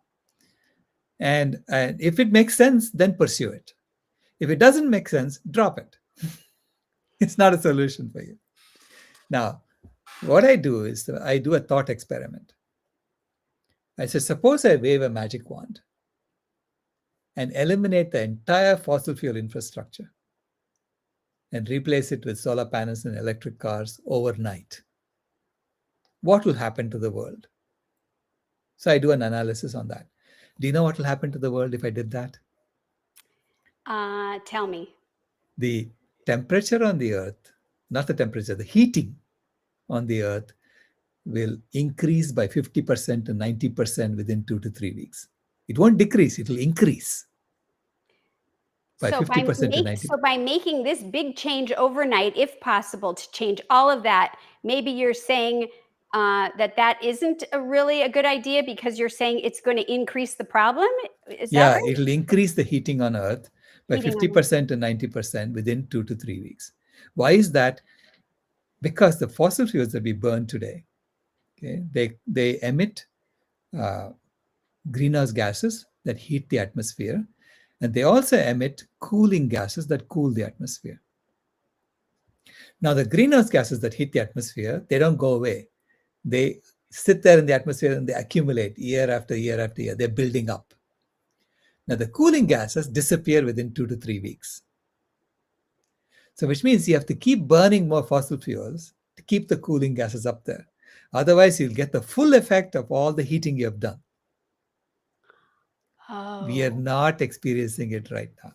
And if it makes sense, then pursue it. If it doesn't make sense, drop it. It's not a solution for you. Now, what I do is I do a thought experiment. I say, suppose I wave a magic wand and eliminate the entire fossil fuel infrastructure and replace it with solar panels and electric cars overnight. What will happen to the world? So I do an analysis on that. Do you know what will happen to the world if I did that? Tell me. The temperature on the earth, not the temperature, the heating on the earth will increase by 50% to 90% within 2 to 3 weeks. It won't decrease, it will increase by 50% to 90%. So by making this big change overnight, if possible, to change all of that, maybe you're saying that isn't really a good idea because you're saying it's going to increase the problem. Is that Yeah, right? it'll increase the heating on Earth by Heating on. 50% to 90% within 2 to 3 weeks. Why is that? Because the fossil fuels that we burn today, okay, they emit uh, greenhouse gases that heat the atmosphere, and they also emit cooling gases that cool the atmosphere. Now, the greenhouse gases that heat the atmosphere, they don't go away. They sit there in the atmosphere and they accumulate year after year after year. They're building up. Now, the cooling gases disappear within 2 to 3 weeks. So, which means you have to keep burning more fossil fuels to keep the cooling gases up there. Otherwise, you'll get the full effect of all the heating you have done. We are Oh. not experiencing it right now.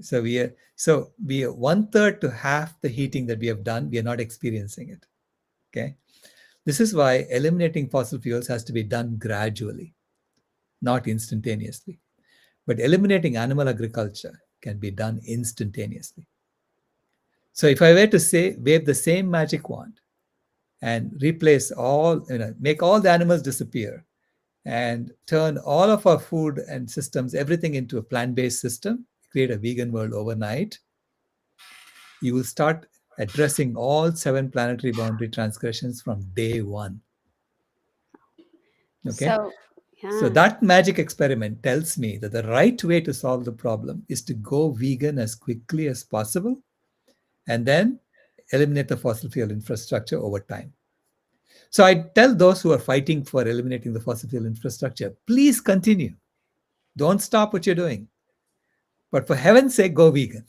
So we are 1/3 to half the heating that we have done. We are not experiencing it. Okay. This is why eliminating fossil fuels has to be done gradually, not instantaneously. But eliminating animal agriculture can be done instantaneously. So if I were to say wave the same magic wand and replace all, make all the animals disappear and turn all of our food and systems, everything into a plant-based system, create a vegan world overnight, you will start addressing all 7 planetary boundary transgressions from day one. Okay. So, So yeah. that magic experiment tells me that the right way to solve the problem is to go vegan as quickly as possible and then eliminate the fossil fuel infrastructure over time. So I tell those who are fighting for eliminating the fossil fuel infrastructure, please continue. Don't stop what you're doing. But for heaven's sake, go vegan.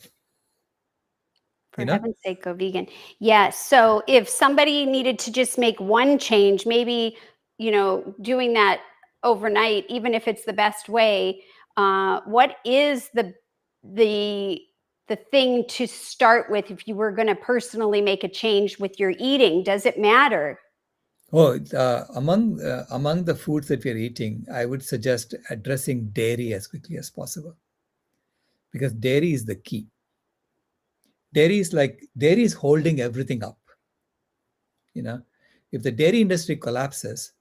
For heaven's sake, go vegan. Yes. So if somebody needed to just make one change, maybe, doing that overnight, even if it's the best way, what is the the thing to start with if you were going to personally make a change with your eating? Does it matter? Oh, among the foods that we are eating, I would suggest addressing dairy as quickly as possible because dairy is the key. Dairy is holding everything up. If the dairy industry collapses,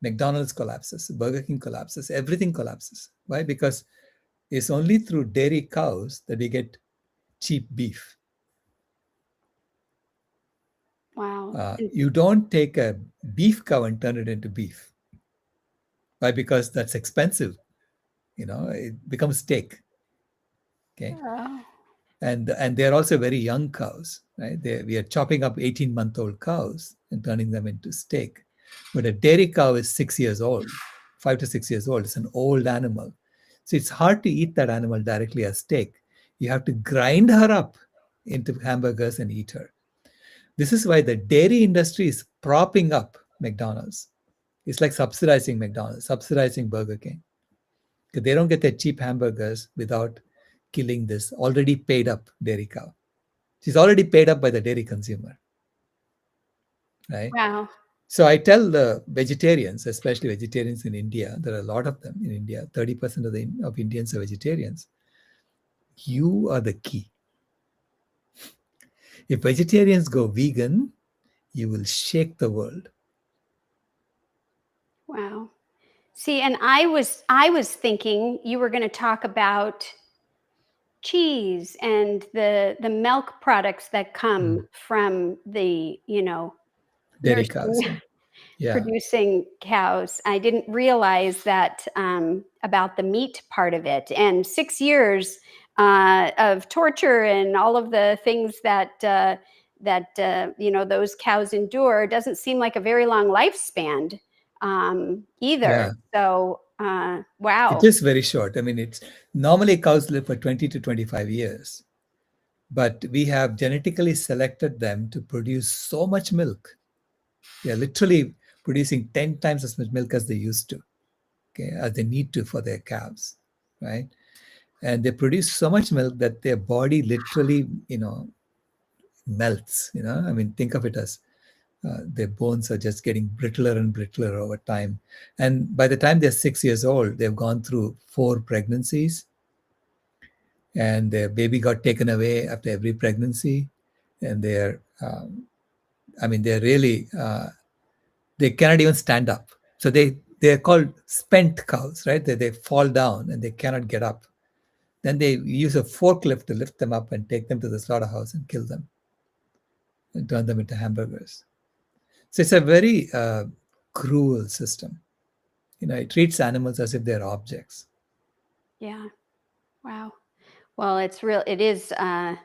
McDonald's collapses, Burger King collapses, everything collapses. Why? Because it's only through dairy cows that we get cheap beef. Wow. You don't take a beef cow and turn it into beef. Why? Because that's expensive. It becomes steak. Okay. Oh, And they're also very young cows, right? We are chopping up 18-month-old cows and turning them into steak. But a dairy cow is 6 years old, 5 to 6 years old. It's an old animal. So it's hard to eat that animal directly as steak. You have to grind her up into hamburgers and eat her. This is why the dairy industry is propping up McDonald's. It's like subsidizing McDonald's, subsidizing Burger King. Because they don't get their cheap hamburgers without killing this already paid up dairy cow. She's already paid up by the dairy consumer. Right? wow. So I tell the vegetarians, especially vegetarians in India, there are a lot of them in India, 30% of Indians are vegetarians. You are the key. If vegetarians go vegan, you will shake the world. Wow. See, and I was thinking you were going to talk about cheese and the milk products that come from the, Dairy nursing cows. Yeah. producing cows. I didn't realize that about the meat part of it. And 6 years of torture and all of the things that those cows endure doesn't seem like a very long lifespan either. Yeah. So It wow. is very short. I mean, it's normally cows live for 20 to 25 years, but we have genetically selected them to produce so much milk. They are literally producing 10 times as much milk as they used to, okay, as they need to for their calves, right? And they produce so much milk that their body literally, melts. I mean, think of it as their bones are just getting brittler and brittler over time. And by the time they're 6 years old, they've gone through 4 pregnancies, and their baby got taken away after every pregnancy. And they're really They cannot even stand up. So they're called spent cows, right? They fall down and they cannot get up. Then they use a forklift to lift them up and take them to the slaughterhouse and kill them and turn them into hamburgers. So it's a very cruel system. It treats animals as if they're objects. Yeah. Wow. Well, it is Mona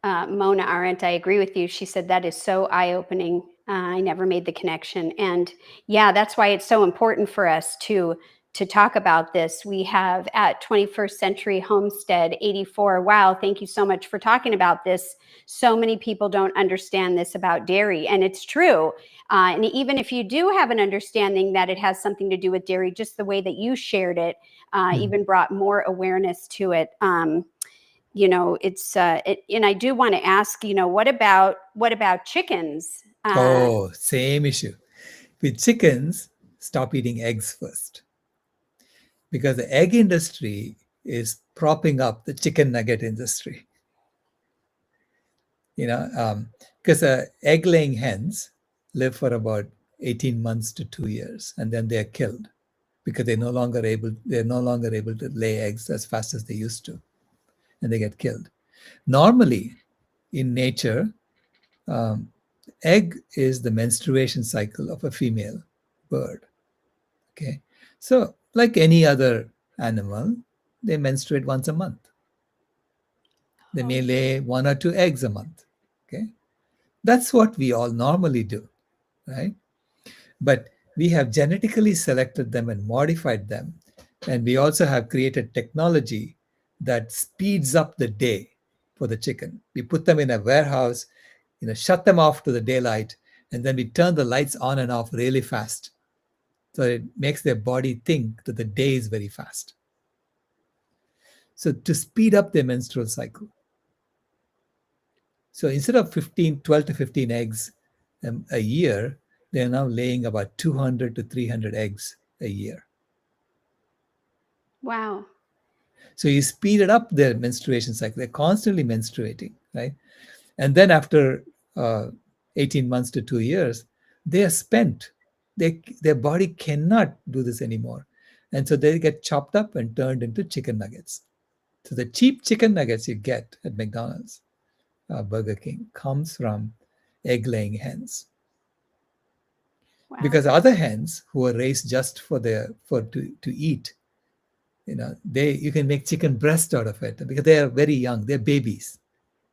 Arendt. I agree with you. She said that is so eye-opening. I never made the connection. And yeah, that's why it's so important for us to talk about this. We have at 21st Century Homestead 84. Wow, thank you so much for talking about this. So many people don't understand this about dairy, and it's true. And even if you do have an understanding that it has something to do with dairy, just the way that you shared it even brought more awareness to it. It's and I do want to ask, what about chickens? Same issue. With chickens, stop eating eggs first. Because the egg industry is propping up the chicken nugget industry. Because egg-laying hens live for about 18 months to 2 years, and then they're killed because they're no longer able to lay eggs as fast as they used to, and they get killed. Normally, in nature, egg is the menstruation cycle of a female bird. Okay, so like any other animal, they menstruate once a month. They may lay 1 or 2 eggs a month. Okay, that's what we all normally do, right? But we have genetically selected them and modified them, and we also have created technology that speeds up the day for the chicken. We put them in a warehouse, shut them off to the daylight, and then we turn the lights on and off really fast. So it makes their body think that the day is very fast. So to speed up their menstrual cycle. So instead of 12 to 15 eggs a year, they're now laying about 200 to 300 eggs a year. Wow. So you speeded up their menstruation cycle. They're constantly menstruating, right? And then after 18 months to 2 years, they are spent. Their body cannot do this anymore. And so they get chopped up and turned into chicken nuggets. So the cheap chicken nuggets you get at McDonald's, Burger King, comes from egg-laying hens. Wow. Because other hens who are raised just to eat, you can make chicken breast out of it because they are very young. They're babies.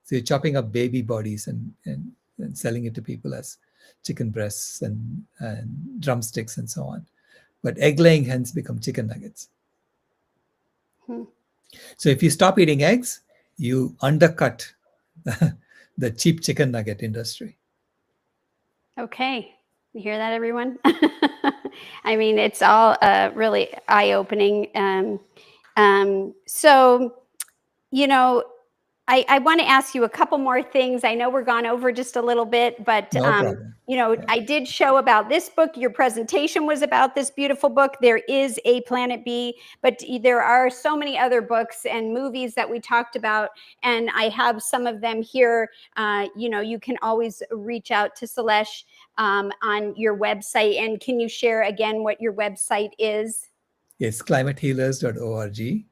So you're chopping up baby bodies and selling it to people as chicken breasts and drumsticks and so on. But egg-laying hens become chicken nuggets. So if you stop eating eggs, you undercut the cheap chicken nugget industry. Okay. You hear that, everyone? I mean, it's all really eye-opening. So, I want to ask you a couple more things. I know we're gone over just a little bit, but No problem. I did show about this book. Your presentation was about this beautiful book. There is a Planet B, but there are so many other books and movies that we talked about, and I have some of them here. You can always reach out to Sailesh on your website. And can you share again what your website is? It's climatehealers.org.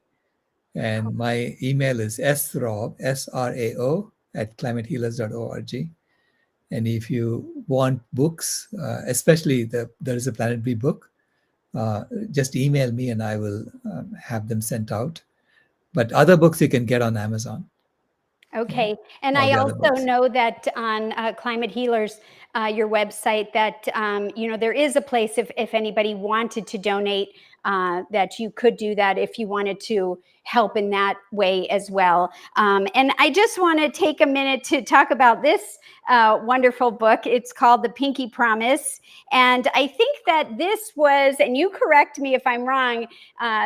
And my email is srao, S-R-A-O, @climatehealers.org. And if you want books, especially there is a Planet B book, just email me and I will have them sent out. But other books you can get on Amazon. Okay. And I also know that on Climate Healers, your website, that, there is a place if anybody wanted to donate, that you could do that if you wanted to help in that way as well. And I just want to take a minute to talk about this wonderful book. It's called The Pinky Promise. And I think that this was, and you correct me if I'm wrong,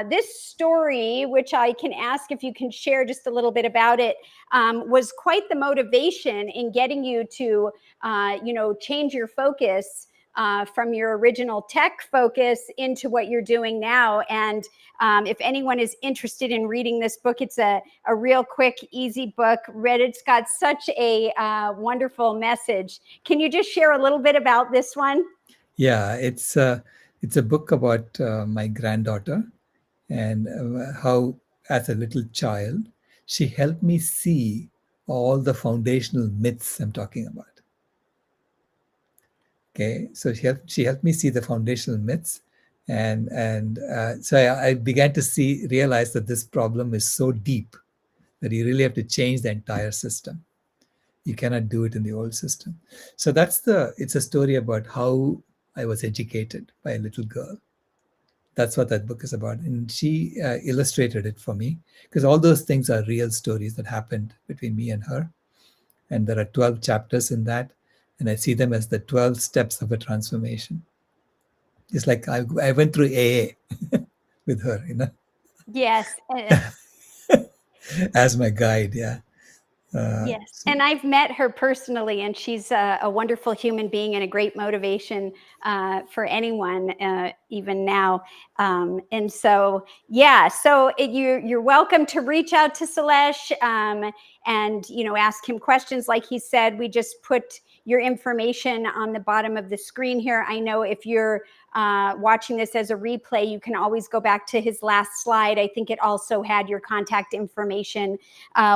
this story, which I can ask if you can share just a little bit about it, was quite the motivation in getting you to, change your focus from your original tech focus into what you're doing now. And if anyone is interested in reading this book, it's a real quick, easy book. It's got such a wonderful message. Can you just share a little bit about this one? Yeah, it's a book about my granddaughter and how, as a little child, she helped me see all the foundational myths I'm talking about. Okay, so she helped me see the foundational myths, and so I began to realize that this problem is so deep that you really have to change the entire system. You cannot do it in the old system. So it's a story about how I was educated by a little girl. That's what that book is about. And she illustrated it for me because all those things are real stories that happened between me and her. And there are 12 chapters in that. And I see them as the 12 steps of a transformation. It's like I went through AA with her, Yes. as my guide. Yeah. Yes, So, and I've met her personally, and she's a wonderful human being and a great motivation for anyone, even now. And so, yeah, so you're welcome to reach out to Sailesh and ask him questions. Like he said, we just put your information on the bottom of the screen here. I know if you're watching this as a replay, you can always go back to his last slide. I think it also had your contact information,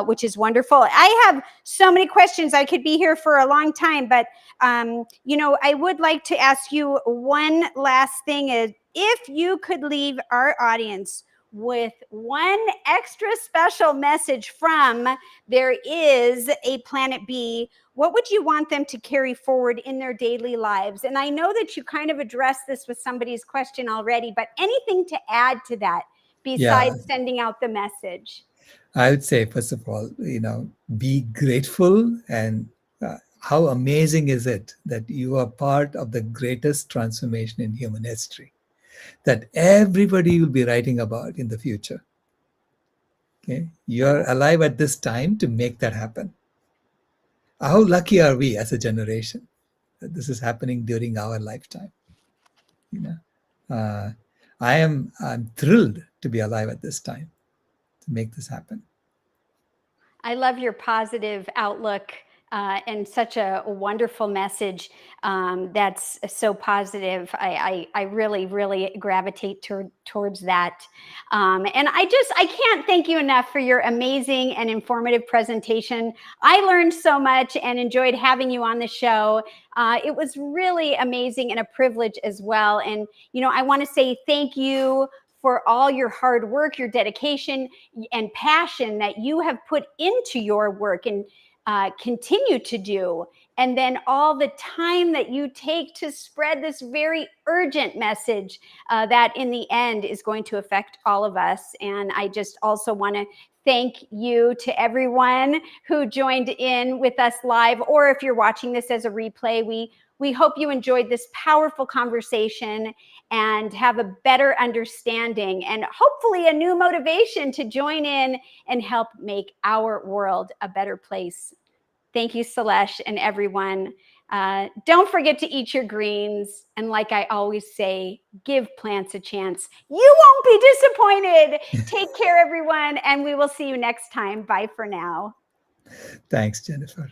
which is wonderful. I have so many questions. I could be here for a long time, but I would like to ask you one last thing: is if you could leave our audience with one extra special message from There Is a Planet B, what would you want them to carry forward in their daily lives? And I know that you kind of addressed this with somebody's question already, but anything to add to that yeah, besides sending out the message? I would say, first of all, be grateful and how amazing is it that you are part of the greatest transformation in human history that everybody will be writing about in the future. Okay, you're alive at this time to make that happen. How lucky are we as a generation that this is happening during our lifetime? You know, uh, I'm thrilled to be alive at this time to make this happen. I love your positive outlook and such a wonderful message that's so positive. I really, really gravitate towards that. And I can't thank you enough for your amazing and informative presentation. I learned so much and enjoyed having you on the show. It was really amazing and a privilege as well. And, I want to say thank you for all your hard work, your dedication, and passion that you have put into your work and continue to do. And then all the time that you take to spread this very urgent message that in the end is going to affect all of us. And I just also want to thank you to everyone who joined in with us live, or if you're watching this as a replay, we hope you enjoyed this powerful conversation and have a better understanding and hopefully a new motivation to join in and help make our world a better place. Thank you, Sailesh, and everyone. Don't forget to eat your greens. And like I always say, give plants a chance. You won't be disappointed. Take care, everyone, and we will see you next time. Bye for now. Thanks, Jennifer.